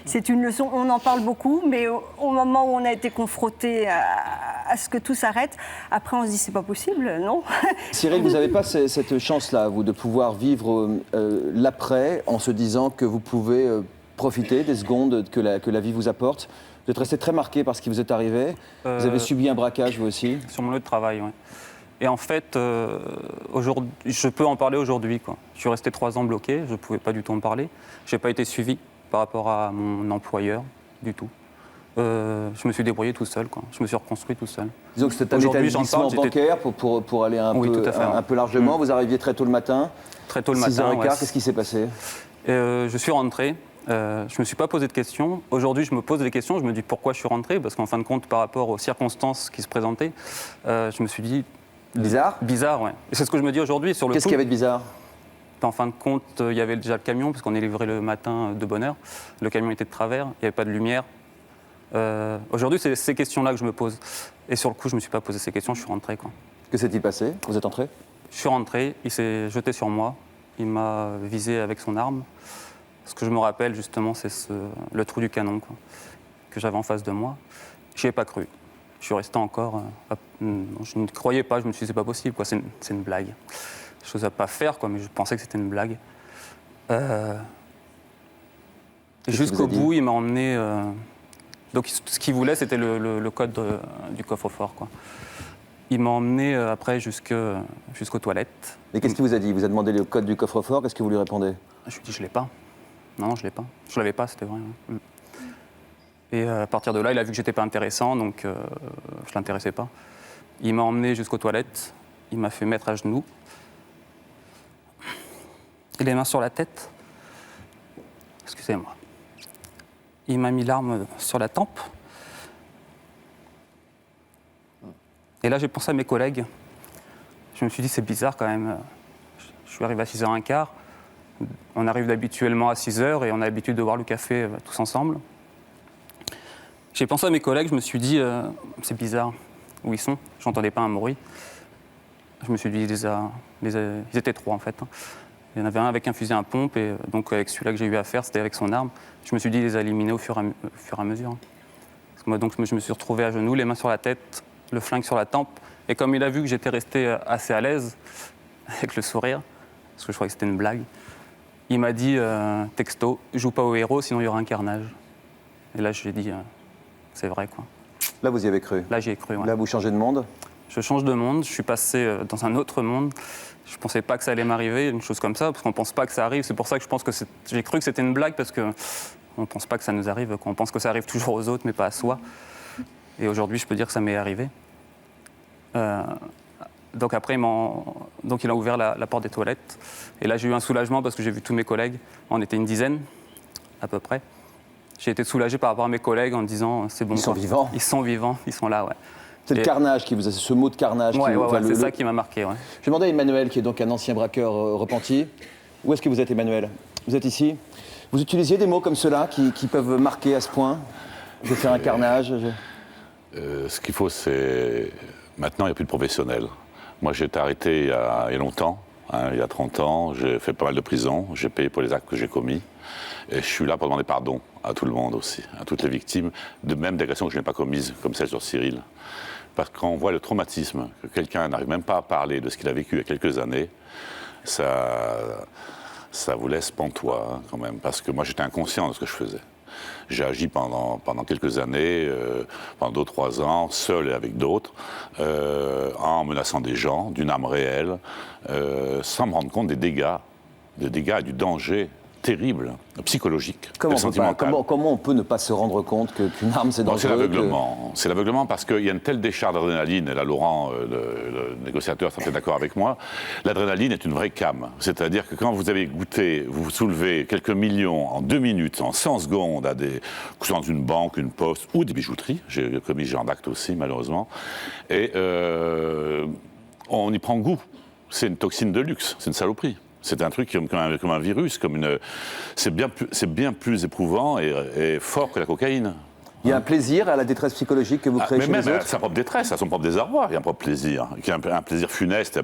S4: C'est une leçon, on en parle beaucoup, mais au moment où on a été confronté à ce que tout s'arrête, après on se dit c'est pas possible, non?
S5: Cyril, vous n'avez pas cette chance-là, vous, de pouvoir vivre l'après en se disant que vous pouvez profiter des secondes que la vie vous apporte. Vous êtes resté très marqué par ce qui vous est arrivé. Vous avez subi un braquage, vous aussi.
S10: Sur mon lieu de travail, oui. Et en fait, aujourd'hui, je peux en parler aujourd'hui, quoi. Je suis resté 3 ans bloqué, je ne pouvais pas du tout en parler. Je n'ai pas été suivi par rapport à mon employeur, du tout. Je me suis débrouillé tout seul, quoi. Je me suis reconstruit tout seul.
S5: Disons que c'était un établissement bancaire pour aller un peu largement. Vous arriviez très tôt le matin.
S10: Très tôt le matin,
S5: 6h15,
S10: ouais.
S5: qu'est-ce qui s'est passé?
S10: Je suis rentré. Je ne me suis pas posé de questions. Aujourd'hui, je me pose des questions. Je me dis pourquoi je suis rentré. Parce qu'en fin de compte, par rapport aux circonstances qui se présentaient, je me suis dit...
S5: Bizarre?
S10: Bizarre, ouais. Et c'est ce que je me dis aujourd'hui.
S5: Qu'est-ce qu'il y avait de bizarre?
S10: En fin de compte, il y avait déjà le camion, puisqu'on est livré le matin de bonne heure. Le camion était de travers, il n'y avait pas de lumière. Aujourd'hui, c'est ces questions-là que je me pose. Et sur le coup, je ne me suis pas posé ces questions, je suis rentré, quoi.
S5: Que s'est-il passé? Vous êtes entré?
S10: Je suis rentré, il s'est jeté sur moi. Il m'a visé avec son arme. Ce que je me rappelle, justement, c'est le trou du canon, quoi, que j'avais en face de moi. Je n'y ai pas cru. Je suis resté encore... je ne croyais pas, je me suis dit, c'est pas possible, quoi. C'est une blague. Chose à pas faire, quoi, mais je pensais que c'était une blague. Jusqu'au bout, il m'a emmené... Donc, ce qu'il voulait, c'était le code du coffre-fort, quoi. Il m'a emmené après jusqu'aux toilettes.
S5: Et qu'est-ce qu'il vous a dit? Il vous a demandé le code du coffre-fort, qu'est-ce que vous lui répondez?
S10: Je lui ai dit, je ne l'ai pas. Non, je ne l'ai pas. Je ne l'avais pas, c'était vrai. Ouais. Et à partir de là, il a vu que j'étais pas intéressant, donc je ne l'intéressais pas. Il m'a emmené jusqu'aux toilettes, il m'a fait mettre à genoux. Et les mains sur la tête. Excusez-moi. Il m'a mis l'arme sur la tempe. Et là, j'ai pensé à mes collègues. je me suis dit, c'est bizarre quand même. Je suis arrivé à 6h15. On arrive habituellement à 6h et on a l'habitude de boire le café tous ensemble. J'ai pensé à mes collègues, je me suis dit, c'est bizarre, où ils sont. Je n'entendais pas un bruit. Je me suis dit, ils étaient 3 en fait. Il y en avait un avec un fusil à pompe et donc avec celui-là que j'ai eu affaire, c'était avec son arme. Je me suis dit, il les a éliminés au fur et à mesure. Parce que moi, donc, je me suis retrouvé à genoux, les mains sur la tête, le flingue sur la tempe. Et comme il a vu que j'étais resté assez à l'aise, avec le sourire, parce que je croyais que c'était une blague, il m'a dit, texto, joue pas au héros, sinon il y aura un carnage. Et là, je lui ai dit, c'est vrai quoi.
S5: Là, vous y avez cru?
S10: Là, j'y ai cru, ouais.
S5: Là, vous changez de monde?
S10: Je change de monde, je suis passé dans un autre monde. Je ne pensais pas que ça allait m'arriver, une chose comme ça, parce qu'on ne pense pas que ça arrive. C'est pour ça que j'ai cru que c'était une blague, parce qu'on ne pense pas que ça nous arrive. On pense que ça arrive toujours aux autres, mais pas à soi. Et aujourd'hui, je peux dire que ça m'est arrivé. Donc après, il a ouvert la porte des toilettes. Et là, j'ai eu un soulagement, parce que j'ai vu tous mes collègues. On était une dizaine, à peu près. J'ai été soulagé par rapport à mes collègues en disant, c'est bon.
S5: Ils sont vivants?
S10: Ils sont vivants, ils sont là, ouais.
S5: C'est le carnage qui vous a... Ce mot de carnage.
S10: Ouais, c'est ça qui m'a marqué, ouais.
S5: Je vais demander à Emmanuel, qui est donc un ancien braqueur repenti. Où est-ce que vous êtes, Emmanuel? Vous êtes ici? Vous utilisiez des mots comme ceux-là qui peuvent marquer à ce point? Je vais faire un carnage.
S11: Ce qu'il faut, c'est... Maintenant, il n'y a plus de professionnels. Moi, j'ai été arrêté il y a longtemps, il y a 30 ans. J'ai fait pas mal de prison. J'ai payé pour les actes que j'ai commis. Et je suis là pour demander pardon à tout le monde aussi, à toutes les victimes, même d'agressions que je n'ai pas commises, comme celle sur Cyril. Parce qu'on voit le traumatisme, que quelqu'un n'arrive même pas à parler de ce qu'il a vécu il y a quelques années, ça vous laisse pantois, hein, quand même. Parce que moi, j'étais inconscient de ce que je faisais. J'ai agi pendant quelques années, pendant 2-3 ans, seul et avec d'autres, en menaçant des gens d'une arme réelle, sans me rendre compte des dégâts et du danger terrible, psychologique,
S5: Comment on peut ne pas se rendre compte qu'une arme, c'est dangereux?
S11: C'est l'aveuglement. C'est l'aveuglement parce qu'il y a une telle décharge d'adrénaline, et là, Laurent, le négociateur, sera peut-être d'accord avec moi, l'adrénaline est une vraie came. C'est-à-dire que quand vous avez goûté, vous soulevez quelques millions en 2 minutes, en 100 secondes, que ce soit dans une banque, une poste ou des bijouteries, j'ai commis ce genre d'acte aussi, malheureusement, et on y prend goût. C'est une toxine de luxe, c'est une saloperie. C'est un truc comme un virus, c'est bien plus éprouvant et fort que la cocaïne.
S5: Il y a un plaisir à la détresse psychologique que vous créez chez les autres?
S11: Mais même à sa propre détresse, à son propre désarroi, il y a un propre plaisir, qui est un plaisir funeste et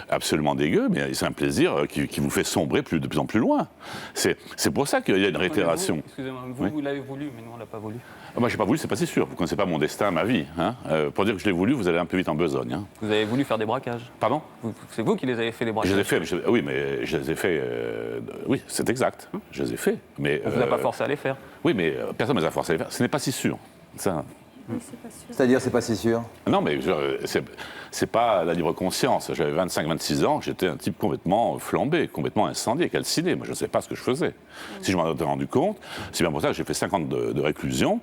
S11: absolument dégueu, mais c'est un plaisir qui vous fait sombrer de plus en plus loin. C'est pour ça qu'il y a une réitération.
S10: Excusez-moi, vous l'avez voulu, mais nous on ne l'a pas voulu.
S11: Moi, je n'ai pas voulu, c'est pas si sûr. Vous ne connaissez pas mon destin, ma vie. Hein. Pour dire que je l'ai voulu, vous allez un peu vite en besogne. Hein.
S10: Vous avez voulu faire des braquages?
S11: Pardon?
S10: C'est vous qui les avez fait, les braquages?
S11: Je les ai fait, oui, mais je les ai fait... oui, c'est exact. Je les ai fait. Mais,
S10: on ne vous a pas forcé à les faire?
S11: Oui, mais personne ne les a forcés à les faire. Ce n'est pas si sûr. Ça...
S3: Oui, c'est pas sûr.
S5: C'est-à-dire, c'est pas si sûr?
S11: Non, mais c'est pas la libre conscience. J'avais 25-26 ans, j'étais un type complètement flambé, complètement incendié, calciné. Moi, je ne savais pas ce que je faisais. Si je m'en étais rendu compte, c'est bien pour ça que j'ai fait 5 ans de réclusion.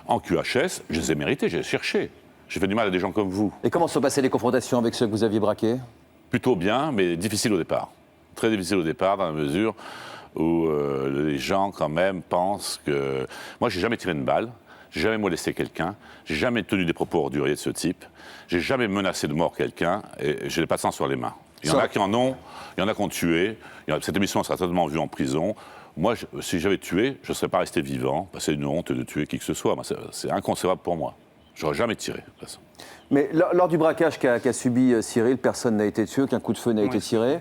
S11: En QHS, je les ai mérités, j'ai cherché. J'ai fait du mal à des gens comme vous.
S5: Et comment se sont passées les confrontations avec ceux que vous aviez braqués?
S11: Plutôt bien, mais difficile au départ. Très difficile au départ, dans la mesure où les gens, quand même, pensent que... Moi, j'ai jamais tiré une balle. J'ai jamais molesté quelqu'un, j'ai jamais tenu des propos orduriers de ce type, j'ai jamais menacé de mort quelqu'un et je n'ai pas de sang sur les mains. Il y en a qui en ont, il y en a qui ont tué, cette émission sera certainement vue en prison. Moi, si j'avais tué, je ne serais pas resté vivant, c'est une honte de tuer qui que ce soit, c'est inconcevable pour moi. J'aurais jamais tiré, de toute façon.
S5: Mais lors du braquage qu'a subi Cyril, personne n'a été tué, aucun coup de feu n'a été tiré,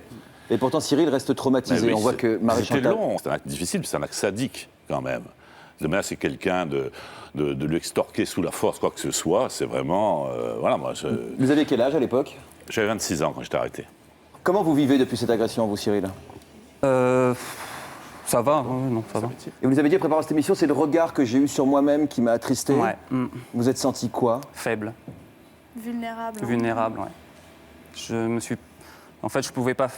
S5: et pourtant Cyril reste traumatisé.
S11: Oui,
S5: on voit que Marie Chantal...
S11: C'était long, c'est un acte difficile, c'est un acte sadique quand même. De menacer quelqu'un, de lui extorquer sous la force quoi que ce soit, c'est vraiment... voilà, moi,
S5: Vous aviez quel âge à l'époque?
S11: J'avais 26 ans quand j'étais arrêté.
S5: Comment vous vivez depuis cette agression, vous, Cyril?
S10: Ça va, non, ça va.
S5: Et vous nous avez dit, en préparant cette émission, c'est le regard que j'ai eu sur moi-même qui m'a attristé.
S10: Ouais.
S5: Vous êtes senti quoi?
S10: Faible.
S3: Vulnérable.
S10: Vulnérable, ouais. Je me suis... En fait, je pouvais pas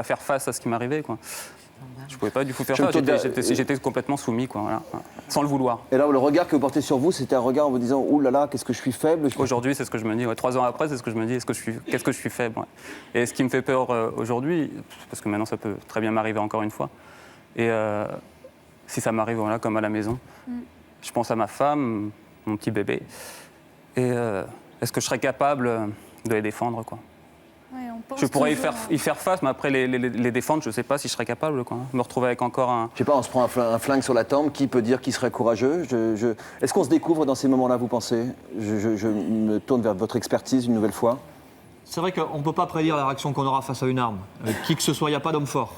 S10: faire face à ce qui m'arrivait, quoi. Je pouvais pas du coup faire face, j'étais complètement soumis, quoi, voilà. Sans le vouloir.
S5: Et là, le regard que vous portez sur vous, c'était un regard en vous disant « Ouh là là, qu'est-ce que je suis faible ?»
S10: Aujourd'hui, c'est ce que je me dis. 3 ans après, c'est ce que je me dis. Qu'est-ce que je suis faible, ouais. Et ce qui me fait peur aujourd'hui, parce que maintenant ça peut très bien m'arriver encore une fois, et si ça m'arrive voilà, comme à la maison, je pense à ma femme, mon petit bébé, et est-ce que je serais capable de les défendre, quoi.
S3: Ouais, on pense
S10: Je pourrais
S3: toujours,
S10: y faire face, mais après les défendre, je ne sais pas si je serais capable. Quoi. Me retrouver avec encore un...
S5: Je sais pas, on se prend un flingue sur la tempe, qui peut dire qu'il serait courageux? Est-ce qu'on se découvre dans ces moments-là, vous pensez? Je me tourne vers votre expertise une nouvelle fois.
S7: C'est vrai qu'on ne peut pas prédire la réaction qu'on aura face à une arme. Qui que ce soit, il n'y a pas d'homme fort.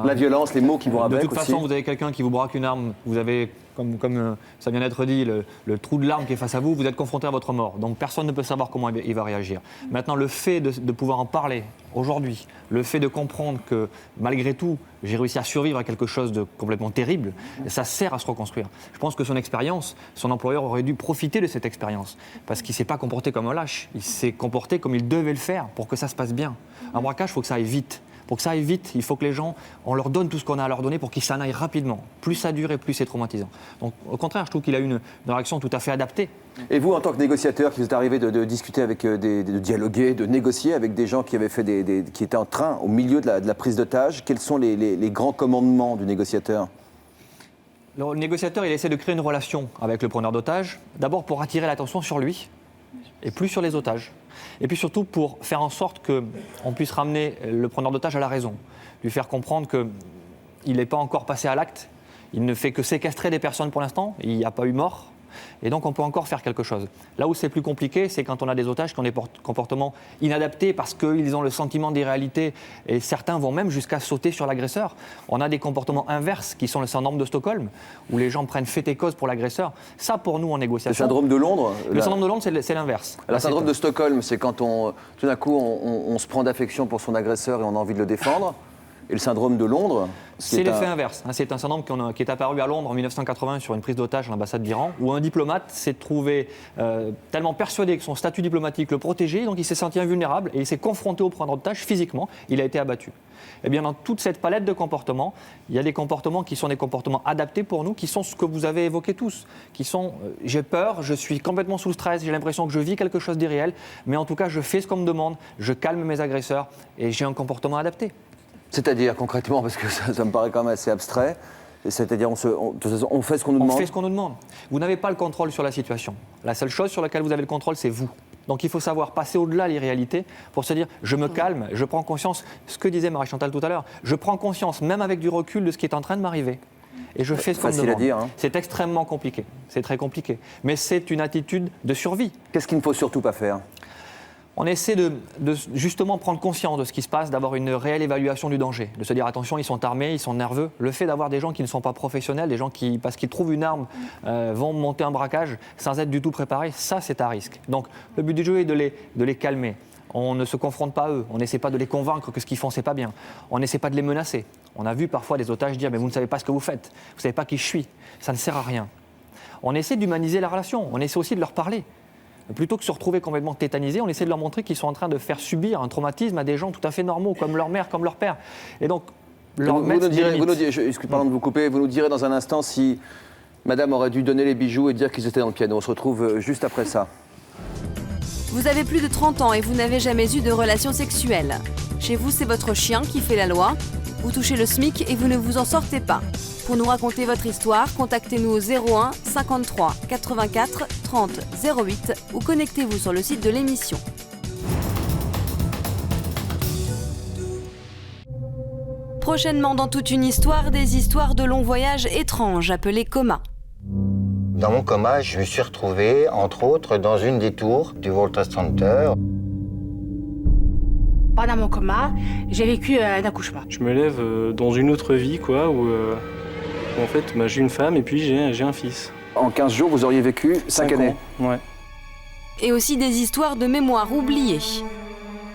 S5: La violence, les mots qui vont avec
S7: De toute
S5: aussi.
S7: façon, vous avez quelqu'un qui vous braque une arme, vous avez, comme ça vient d'être dit, le trou de l'arme qui est face à vous, vous êtes confronté à votre mort. Donc personne ne peut savoir comment il va réagir. Maintenant, le fait de pouvoir en parler aujourd'hui, le fait de comprendre que malgré tout, j'ai réussi à survivre à quelque chose de complètement terrible, ça sert à se reconstruire. Je pense que son expérience, son employeur aurait dû profiter de cette expérience, parce qu'il ne s'est pas comporté comme un lâche, il s'est comporté comme il devait le faire pour que ça se passe bien. Un braquage, il faut que ça aille vite. Pour que ça aille vite, il faut que les gens, on leur donne tout ce qu'on a à leur donner pour qu'ils s'en aillent rapidement. Plus ça dure et plus c'est traumatisant. Donc au contraire, je trouve qu'il a eu une réaction tout à fait adaptée.
S5: Et vous, en tant que négociateur, qui vous est arrivé de discuter avec, de dialoguer, de négocier avec des gens qui avaient fait qui étaient en train, au milieu de la prise d'otage, quels sont les grands commandements du négociateur?
S7: Le négociateur, il essaie de créer une relation avec le preneur d'otages, d'abord pour attirer l'attention sur lui et plus sur les otages. Et puis surtout pour faire en sorte qu'on puisse ramener le preneur d'otages à la raison, lui faire comprendre qu'il n'est pas encore passé à l'acte, il ne fait que séquestrer des personnes pour l'instant, il n'y a pas eu mort, et donc on peut encore faire quelque chose. Là où c'est plus compliqué, c'est quand on a des otages qui ont des comportements inadaptés parce qu'ils ont le sentiment d'irréalité, et certains vont même jusqu'à sauter sur l'agresseur. On a des comportements inverses qui sont le syndrome de Stockholm, où les gens prennent fait et cause pour l'agresseur. Ça, pour nous, en négociation...
S5: Le syndrome de Londres?
S7: Le syndrome de Londres, c'est l'inverse.
S5: Le syndrome de Stockholm, c'est quand tout d'un coup, on se prend d'affection pour son agresseur et on a envie de le défendre. Et le syndrome de Londres,
S7: c'est l'effet inverse. C'est un syndrome qui est apparu à Londres en 1980 sur une prise d'otage à l'ambassade d'Iran, où un diplomate s'est trouvé tellement persuadé que son statut diplomatique le protégeait, donc il s'est senti invulnérable et il s'est confronté au preneur d'otage physiquement, il a été abattu. Eh bien, dans toute cette palette de comportements, il y a des comportements qui sont des comportements adaptés pour nous, qui sont ce que vous avez évoqué tous, qui sont j'ai peur, je suis complètement sous le stress, j'ai l'impression que je vis quelque chose d'irréel, mais en tout cas, je fais ce qu'on me demande, je calme mes agresseurs et j'ai un comportement adapté.
S5: C'est-à-dire concrètement, parce que ça me paraît quand même assez abstrait, c'est-à-dire on fait ce qu'on nous demande.
S7: On fait ce qu'on nous demande. Vous n'avez pas le contrôle sur la situation. La seule chose sur laquelle vous avez le contrôle, c'est vous. Donc il faut savoir passer au-delà des réalités pour se dire je me calme, je prends conscience, ce que disait Marie-Chantal tout à l'heure, je prends conscience même avec du recul de ce qui est en train de m'arriver. Et je fais ce qu'on me demande.
S5: Facile à dire, hein.
S7: C'est extrêmement compliqué, c'est très compliqué. Mais c'est une attitude de survie.
S5: Qu'est-ce qu'il ne faut surtout pas faire?
S7: On essaie de justement prendre conscience de ce qui se passe, d'avoir une réelle évaluation du danger, de se dire attention, ils sont armés, ils sont nerveux. Le fait d'avoir des gens qui ne sont pas professionnels, des gens qui, parce qu'ils trouvent une arme, vont monter un braquage sans être du tout préparés, ça c'est à risque. Donc le but du jeu est de les calmer. On ne se confronte pas à eux, on n'essaie pas de les convaincre que ce qu'ils font c'est pas bien. On n'essaie pas de les menacer. On a vu parfois des otages dire mais vous ne savez pas ce que vous faites, vous ne savez pas qui je suis, ça ne sert à rien. On essaie d'humaniser la relation, on essaie aussi de leur parler. Plutôt que de se retrouver complètement tétanisés, on essaie de leur montrer qu'ils sont en train de faire subir un traumatisme à des gens tout à fait normaux, comme leur mère, comme leur père. Et donc, leur mettre des limites.
S5: Pardon de vous couper, vous nous direz dans un instant si Madame aurait dû donner les bijoux et dire qu'ils étaient dans le piano. On se retrouve juste après ça.
S1: Vous avez plus de 30 ans et vous n'avez jamais eu de relation sexuelle. Chez vous, c'est votre chien qui fait la loi. Vous touchez le SMIC et vous ne vous en sortez pas. Pour nous raconter votre histoire, contactez-nous au 01 53 84 30 08 ou connectez-vous sur le site de l'émission. Prochainement dans Toute une histoire, des histoires de longs voyages étranges appelées comas.
S12: Dans mon coma, je me suis retrouvé, entre autres, dans une des tours du World Trade Center.
S13: Pendant mon coma, j'ai vécu un accouchement.
S14: Je me lève dans une autre vie, quoi, où en fait, j'ai une femme et puis j'ai un fils.
S5: En 15 jours, vous auriez vécu 5 années.
S14: Ouais.
S1: Et aussi des histoires de mémoire oubliées.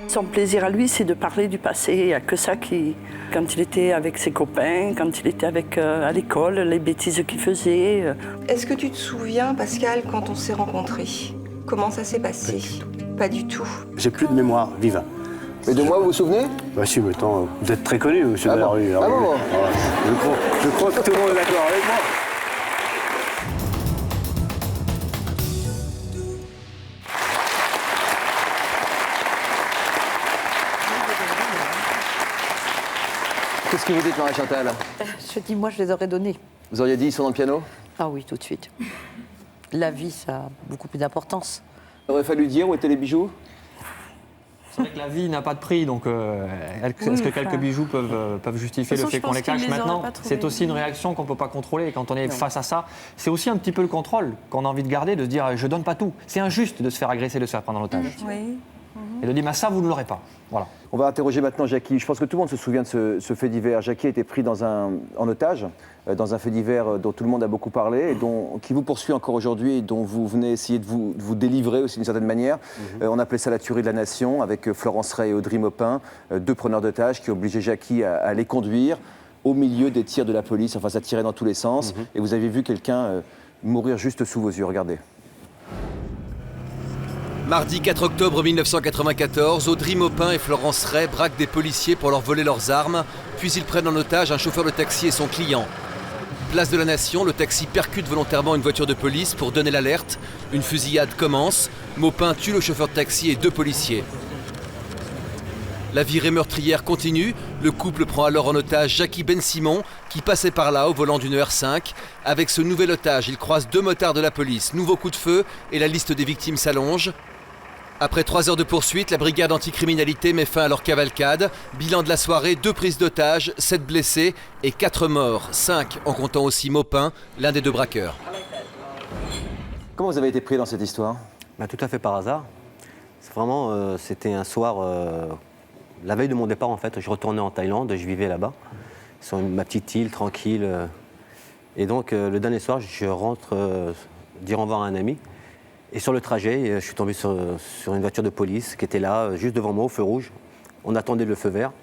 S15: Son plaisir à lui, c'est de parler du passé. Il n'y a que ça qui... Quand il était avec ses copains, quand il était à l'école, les bêtises qu'il faisait.
S16: Est-ce que tu te souviens, Pascal, quand on s'est rencontrés? Comment ça s'est passé? Pas du tout.
S8: J'ai plus de mémoire vive.
S5: Mais de moi, vous vous souvenez?
S8: Bah si, mais attends, vous êtes très connu, monsieur Delarue.
S5: Ah bon.
S8: Je crois que tout le monde est d'accord avec moi.
S5: Qu'est-ce que vous dites, Marie-Chantal?
S2: Je dis, moi, je les aurais donnés.
S5: Vous auriez dit, ils sont dans le piano?
S2: Ah oui, tout de suite. La vie, ça a beaucoup plus d'importance.
S5: Il aurait fallu dire où étaient les bijoux?
S7: C'est vrai que la vie n'a pas de prix, donc est-ce que quelques bijoux peuvent justifier le fait qu'on les cache maintenant? C'est aussi une réaction qu'on ne peut pas contrôler. Et quand on est face à ça, c'est aussi un petit peu le contrôle qu'on a envie de garder, de se dire je donne pas tout. C'est injuste de se faire agresser, de se faire prendre en otage.
S16: Oui.
S7: Et de dire ça, vous ne l'aurez pas. Voilà.
S5: On va interroger maintenant Jackie. Je pense que tout le monde se souvient de ce fait divers. Jackie a été pris en otage dans un fait divers dont tout le monde a beaucoup parlé, et qui vous poursuit encore aujourd'hui et dont vous venez essayer de vous délivrer aussi d'une certaine manière. On appelait ça la tuerie de la nation, avec Florence Ray et Audrey Maupin, deux preneurs d'otages qui obligeaient Jackie à les conduire au milieu des tirs de la police. Enfin, ça tirait dans tous les sens. Et vous avez vu quelqu'un mourir juste sous vos yeux. Regardez.
S6: Mardi 4 octobre 1994, Audrey Maupin et Florence Ray braquent des policiers pour leur voler leurs armes, puis ils prennent en otage un chauffeur de taxi et son client. Place de la Nation, le taxi percute volontairement une voiture de police pour donner l'alerte. Une fusillade commence. Maupin tue le chauffeur de taxi et deux policiers. La virée meurtrière continue. Le couple prend alors en otage Jackie Ben-Simon, qui passait par là au volant d'une R5. Avec ce nouvel otage, il croise deux motards de la police. Nouveau coup de feu et la liste des victimes s'allonge. Après 3 heures de poursuite, la brigade anticriminalité met fin à leur cavalcade. Bilan de la soirée, 2 prises d'otages, 7 blessés et 4 morts. 5 en comptant aussi Maupin, l'un des deux braqueurs.
S5: Comment vous avez été pris dans cette histoire?
S8: Tout à fait par hasard. C'était un soir, la veille de mon départ en fait, je retournais en Thaïlande, je vivais là-bas, sur ma petite île tranquille. Et donc le dernier soir, je rentre dire au revoir à un ami. Et sur le trajet, je suis tombé sur une voiture de police qui était là, juste devant moi, au feu rouge. On attendait le feu vert.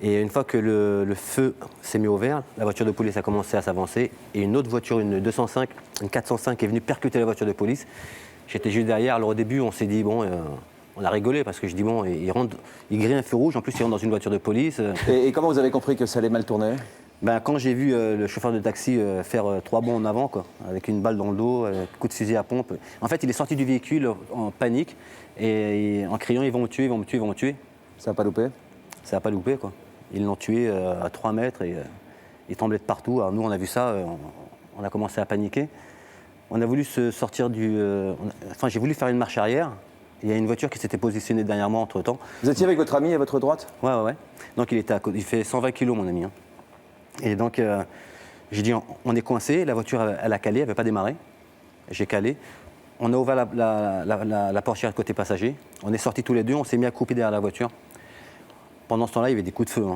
S8: Et une fois que le feu s'est mis au vert, la voiture de police a commencé à s'avancer. Et une autre voiture, une 205, une 405, est venue percuter la voiture de police. J'étais juste derrière. Alors au début, on s'est dit, on a rigolé parce que je dis, il grille un feu rouge, en plus il rentre dans une voiture de police.
S5: Et comment vous avez compris que ça allait mal tourner?
S8: Quand j'ai vu le chauffeur de taxi faire 3 bonds en avant, avec une balle dans le dos, coup de fusil à pompe. En fait, il est sorti du véhicule en panique et en criant « ils vont me tuer, ils vont me tuer, ils vont me tuer ».
S5: Ça n'a pas loupé? Ça
S8: n'a pas loupé, quoi. Ils l'ont tué à 3 mètres et il tremblait de partout. Alors nous, on a vu ça, on a commencé à paniquer. On a voulu se sortir j'ai voulu faire une marche arrière. Il y a une voiture qui s'était positionnée derrière moi entre-temps.
S5: Vous étiez avec votre ami à votre droite?
S8: Ouais. Donc il fait 120 kilos, mon ami. Et donc, j'ai dit, on est coincé, la voiture, elle a calé, elle ne veut pas démarrer. J'ai calé. On a ouvert la portière côté passager. On est sortis tous les deux, on s'est mis à couper derrière la voiture. Pendant ce temps-là, il y avait des coups de feu.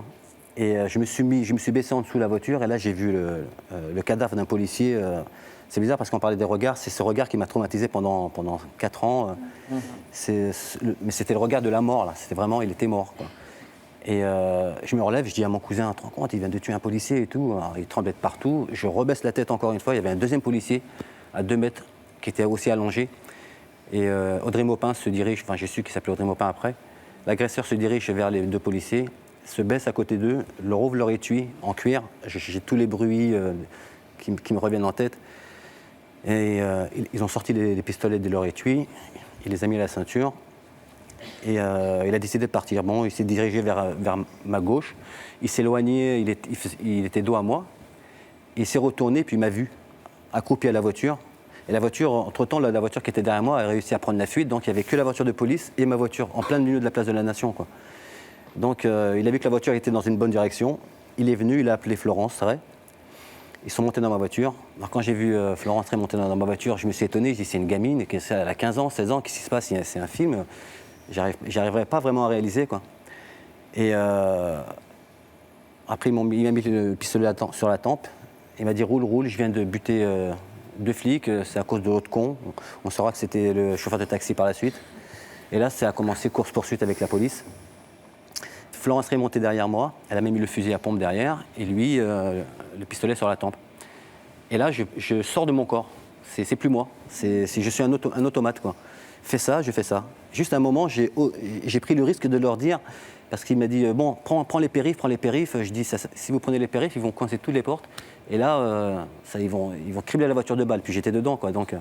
S8: Et je me suis baissé en dessous de la voiture, et là, j'ai vu le cadavre d'un policier. C'est bizarre parce qu'on parlait des regards, c'est ce regard qui m'a traumatisé pendant 4 ans. Mais c'était le regard de la mort, là. C'était vraiment, il était mort, quoi. Et je me relève, je dis à mon cousin, te rends compte, il vient de tuer un policier et tout. Alors, il tremblait de partout. Je rebaisse la tête encore une fois. Il y avait un deuxième policier à 2 mètres qui était aussi allongé. Et Audrey Maupin se dirige, j'ai su qu'il s'appelait Audrey Maupin après. L'agresseur se dirige vers les 2 policiers, se baisse à côté d'eux, leur ouvre leur étui en cuir. J'ai tous les bruits qui me reviennent en tête. Et ils ont sorti les pistolets de leur étui. Il les a mis à la ceinture. Et il a décidé de partir. Il s'est dirigé vers ma gauche. Il s'éloignait, il était dos à moi. Il s'est retourné, puis il m'a vu, accroupi à la voiture. Et la voiture, entre-temps, la voiture qui était derrière moi a réussi à prendre la fuite. Donc il n'y avait que la voiture de police et ma voiture, en plein milieu de la place de la Nation, quoi. Donc il a vu que la voiture était dans une bonne direction. Il est venu, il a appelé Florence Ray. Ils sont montés dans ma voiture. Alors, quand j'ai vu Florence Ray monter dans ma voiture, je me suis étonné. J'ai dit, c'est une gamine, elle a 15 ans, 16 ans, qu'est-ce qui se passe? C'est un film. J'arriverais pas vraiment à réaliser, quoi. Et après, il m'a mis le pistolet sur la tempe. Il m'a dit, roule, je viens de buter 2 flics, c'est à cause de l'autre con. On saura que c'était le chauffeur de taxi par la suite. Et là, ça a commencé course-poursuite avec la police. Florence Ray est montée derrière moi, elle a même mis le fusil à pompe derrière, et lui, le pistolet sur la tempe. Et là, je sors de mon corps. C'est plus moi. Je suis un automate, quoi. Fais ça, je fais ça. Juste un moment, j'ai pris le risque de leur dire, parce qu'il m'a dit, prends les périphes. Je dis, si vous prenez les périphes, ils vont coincer toutes les portes. Et là, ils vont cribler la voiture de balles. Puis j'étais dedans, quoi. Donc,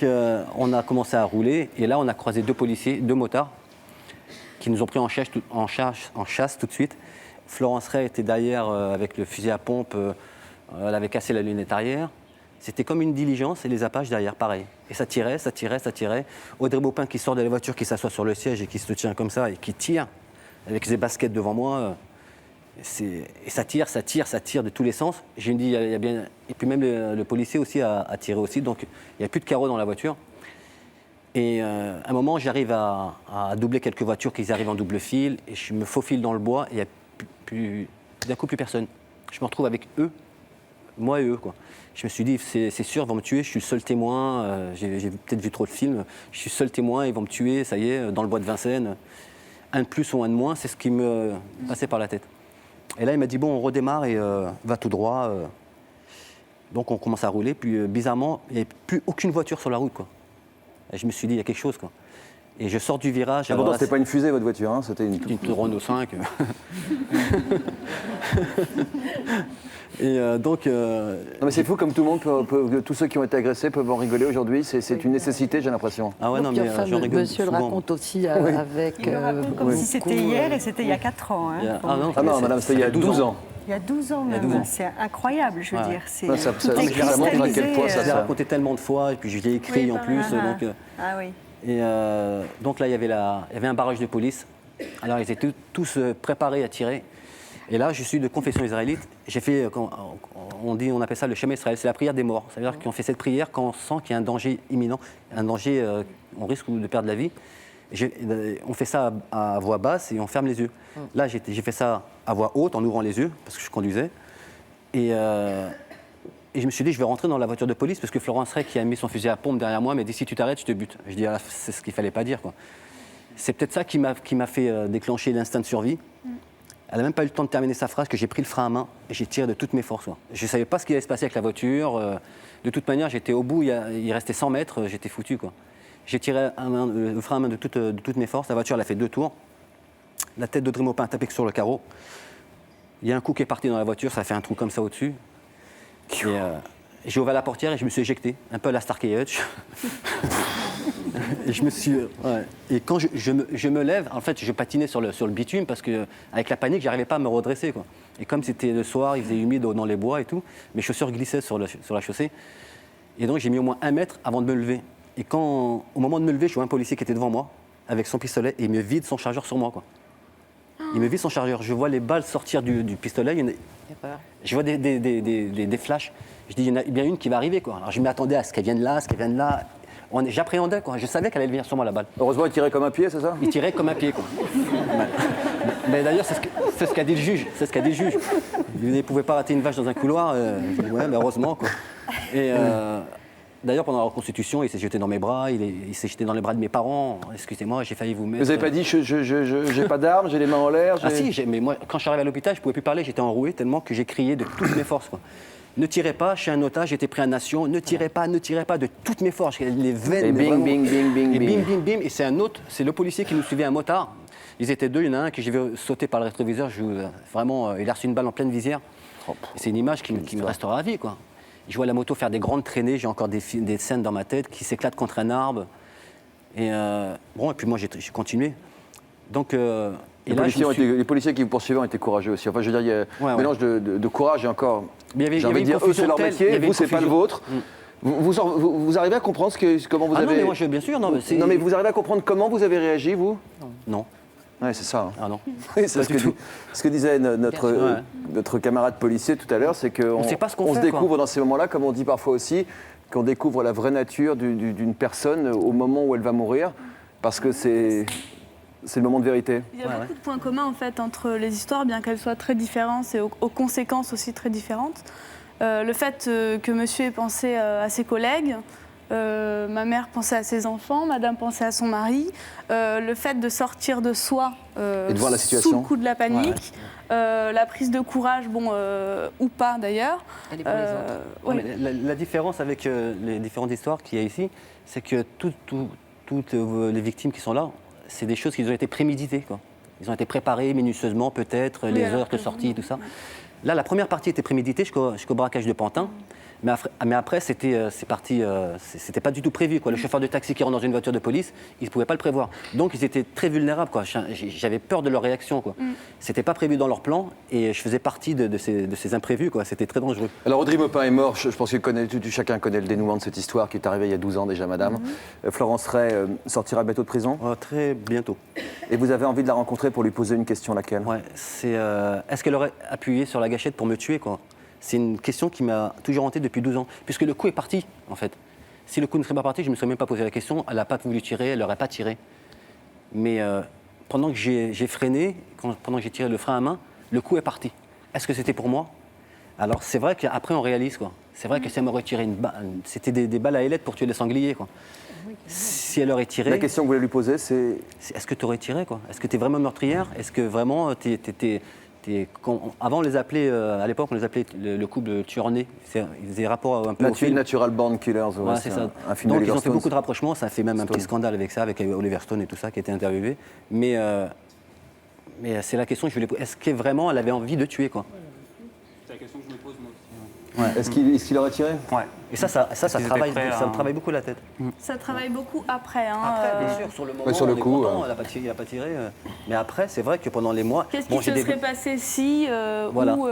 S8: on a commencé à rouler. Et là, on a croisé 2 policiers, 2 motards, qui nous ont pris en chasse tout de suite. Florence Ray était derrière avec le fusil à pompe. Elle avait cassé la lunette arrière. C'était comme une diligence et les Apaches derrière, pareil. Et ça tirait, ça tirait, ça tirait. Audrey Baupin qui sort de la voiture, qui s'assoit sur le siège et qui se tient comme ça et qui tire avec ses baskets devant moi. Et ça tire, ça tire, ça tire de tous les sens. J'ai dit, il y a bien... Et puis même le policier aussi a tiré aussi, donc il n'y a plus de carreaux dans la voiture. Et à un moment, j'arrive à doubler quelques voitures qui arrivent en double fil et je me faufile dans le bois et il n'y a d'un coup plus personne. Je me retrouve avec eux, moi et eux, quoi. Je me suis dit, c'est sûr, ils vont me tuer, je suis le seul témoin, j'ai peut-être vu trop de films, je suis le seul témoin, ils vont me tuer, ça y est, dans le bois de Vincennes. Un de plus ou un de moins, c'est ce qui me passait par la tête. Et là, il m'a dit, bon, on redémarre et va tout droit. Donc on commence à rouler, puis bizarrement, il n'y avait plus aucune voiture sur la route, quoi. Et je me suis dit, il y a quelque chose, quoi. Et je sors du virage.
S5: Pourtant, c'était pas une fusée, votre voiture, hein, c'était une
S8: Renault 5. Et donc.
S5: Non, mais c'est fou, comme tout le monde, tous ceux qui ont été agressés peuvent en rigoler aujourd'hui. C'est une nécessité, j'ai l'impression.
S8: Ah ouais, non, mais j'en rigole.
S17: Monsieur le raconte aussi avec.
S18: Il le raconte comme si c'était hier et c'était il y a 4 ans. Hein.
S5: Ah non, madame, c'était il y a 12 ans.
S18: Il y a 12 ans même, c'est incroyable, je veux dire.
S5: Ça montre à quel point ça.
S8: Je l'ai raconté tellement de fois, et puis je l'ai écrit en plus. Donc,
S18: ah oui.
S8: Et donc là, il y avait un barrage de police. Alors ils étaient tous préparés à tirer. Et là, je suis de confession israélite. J'ai fait, on appelle ça le Shema Israël, c'est la prière des morts. Ça veut dire qu'on fait cette prière quand on sent qu'il y a un danger imminent, un danger, on risque de perdre la vie. On fait ça à voix basse et on ferme les yeux. Là, j'ai fait ça à voix haute, en ouvrant les yeux, parce que je conduisais. Et je me suis dit, je vais rentrer dans la voiture de police, parce que Florence Ray, qui a mis son fusil à pompe derrière moi, m'a dit, si tu t'arrêtes, je te bute. Je dis, ah, c'est ce qu'il ne fallait pas dire, quoi. C'est peut-être ça qui m'a fait déclencher l'instinct de survie. Elle n'a même pas eu le temps de terminer sa phrase, que j'ai pris le frein à main et j'ai tiré de toutes mes forces, quoi. Je ne savais pas ce qui allait se passer avec la voiture. De toute manière, j'étais au bout, il restait 100 mètres, j'étais foutu, quoi. J'ai tiré le frein à main de toutes mes forces. La voiture, elle a fait 2 tours. La tête d'Audrey Baupin a tapé sur le carreau. Il y a un coup qui est parti dans la voiture, ça a fait un trou comme ça au-dessus. J'ai ouvert la portière et je me suis éjecté, un peu à la Starsky Hutch. Et je me suis. Et quand je me lève, en fait, je patinais sur le bitume parce qu'avec la panique, j'arrivais pas à me redresser, quoi. Et comme c'était le soir, il faisait humide dans les bois et tout, mes chaussures glissaient sur la chaussée. Et donc, j'ai mis au moins 1 mètre avant de me lever. Et au moment de me lever, je vois un policier qui était devant moi avec son pistolet et il me vide son chargeur sur moi, quoi. Il me vide son chargeur. Je vois les balles sortir du pistolet. Je vois des flashs. Je dis, il y en a bien une qui va arriver, quoi. Alors je m'attendais à ce qu'elle vienne là, J'appréhendais, quoi. Je savais qu'elle allait venir sur moi, la balle.
S5: Heureusement, il tirait comme un pied, c'est ça?
S8: Il tirait comme un pied, quoi. Mais d'ailleurs, c'est ce qu'a dit le juge. C'est ce qu'a dit le juge. Il ne pouvait pas rater une vache dans un couloir. Je dis, ouais, mais heureusement, quoi. Et d'ailleurs, pendant la reconstitution, il s'est jeté dans mes bras, il s'est jeté dans les bras de mes parents. Excusez-moi, j'ai failli vous mettre.
S5: Vous n'avez pas dit, j'ai pas d'armes, j'ai les mains en l'air?
S8: Ah si, mais moi, quand je suis arrivé à l'hôpital, je ne pouvais plus parler, j'étais enroué tellement que j'ai crié de toutes mes forces, quoi. Ne tirez pas, je suis un otage, j'ai été pris à Nation. Ne tirez pas de toutes mes forces. Les veines.
S5: Et bing, bing, bing, bing,
S8: et
S5: bing.
S8: bing, bing, bing. Et c'est le policier qui nous suivait, un motard. Ils étaient 2, il y en a un qui j'ai vu sauter par le rétroviseur. Vraiment, il a reçu une balle en pleine visière. C'est une image qui me restera à vie, quoi. Je vois la moto faire des grandes traînées, j'ai encore des scènes dans ma tête qui s'éclatent contre un arbre. Et puis moi j'ai continué. Donc.
S5: Les policiers qui vous poursuivaient ont été courageux aussi. Enfin, je veux dire, il y a un mélange de courage et encore. J'ai envie de dire, eux, c'est leur métier, vous, c'est pas le vôtre. Vous arrivez à comprendre comment vous avez.
S8: Non, mais moi, bien sûr, non.
S5: Mais vous arrivez à comprendre comment vous avez réagi, vous?
S8: Non.
S5: Oui, c'est ça.
S8: Ah non.
S5: Oui, c'est ce que disait notre camarade policier tout à l'heure, c'est qu'on se découvre dans ces moments-là, comme on dit parfois aussi, qu'on découvre la vraie nature d'une personne au moment où elle va mourir, parce que c'est le moment de vérité.
S3: Il y a beaucoup de points communs en fait entre les histoires, bien qu'elles soient très différentes et aux conséquences aussi très différentes. Le fait que monsieur ait pensé à ses collègues, ma mère pensait à ses enfants, madame pensait à son mari, le fait de sortir de soi
S5: et de voir la situation
S3: sous le coup de la panique, la prise de courage, ou pas d'ailleurs.
S1: Elle est pour les autres.
S8: La différence avec les différentes histoires qu'il y a ici, c'est que toutes les victimes qui sont là, c'est des choses qui ont été préméditées, quoi. Ils ont été préparés minutieusement, peut-être, les heures de sortie, tout ça. Là, la première partie était préméditée jusqu'au braquage de Pantin. Mais après, c'était pas du tout prévu, quoi. Le chauffeur de taxi qui rentre dans une voiture de police, il ne pouvait pas le prévoir. Donc, ils étaient très vulnérables, quoi. J'avais peur de leur réaction, quoi. C'était pas prévu dans leur plan et je faisais partie de ces imprévus, quoi. C'était très dangereux.
S5: Alors, Audrey Maupin est mort. Je pense que chacun connaît le dénouement de cette histoire qui est arrivée il y a 12 ans déjà, madame. Florence Ray sortira bientôt de prison?
S8: Très bientôt.
S5: Et vous avez envie de la rencontrer pour lui poser une question, laquelle?
S8: Ouais, est-ce qu'elle aurait appuyé sur la gâchette pour me tuer, quoi? C'est une question qui m'a toujours hanté depuis 12 ans, puisque le coup est parti, en fait. Si le coup ne serait pas parti, je ne me serais même pas posé la question. Elle n'a pas voulu tirer, elle n'aurait pas tiré. Mais pendant que j'ai freiné, pendant que j'ai tiré le frein à main, le coup est parti. Est-ce que c'était pour moi? Alors c'est vrai qu'après on réalise, quoi. C'est vrai que si elle m'aurait tiré une balle, c'était des balles à ailettes pour tuer les sangliers, quoi. Si elle aurait tiré...
S5: La question que vous voulez lui poser, c'est...
S8: Est-ce que tu aurais tiré, quoi? Est-ce que tu es vraiment meurtrière? Est-ce que vraiment avant, on les appelait, à l'époque, on les appelait le couple tueur-né. Ils faisaient rapport un peu au film.
S5: Natural Born Killers,
S8: ouais, c'est ça.
S5: Un film
S8: donc,
S5: de
S8: ils ont fait beaucoup de rapprochements. Ça a fait même un petit scandale avec ça, avec Oliver Stone et tout ça, qui a été interviewé. Mais c'est la question que je voulais poser. Est-ce que vraiment elle avait envie de tuer, quoi?
S10: C'est la question que je me pose, moi aussi.
S5: Ouais. Est-ce qu'il aurait tiré?
S8: Ouais. Et ça travaille beaucoup la tête.
S3: Ça travaille beaucoup après. Hein,
S8: après, bien sûr, sur le moment,
S5: sur le coup,
S8: content, il n'a pas tiré. Mais après, c'est vrai que pendant les mois...
S3: Qu'est-ce qui se serait passé si
S8: voilà.
S3: ou,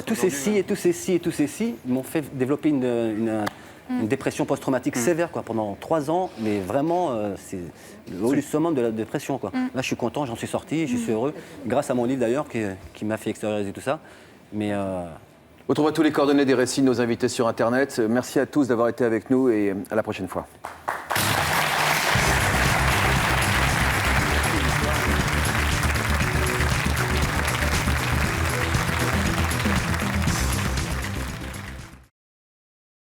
S8: tous ces si et tous ces si et tous ces si m'ont fait développer une dépression post-traumatique sévère, quoi, pendant 3 ans, mais vraiment, c'est le haut du summum de la dépression, quoi. Là, je suis content, j'en suis sorti, je suis heureux, grâce à mon livre d'ailleurs, qui m'a fait extérioriser tout ça. Mais...
S5: Vous trouverez tous les coordonnées des récits de nos invités sur Internet. Merci à tous d'avoir été avec nous et à la prochaine fois.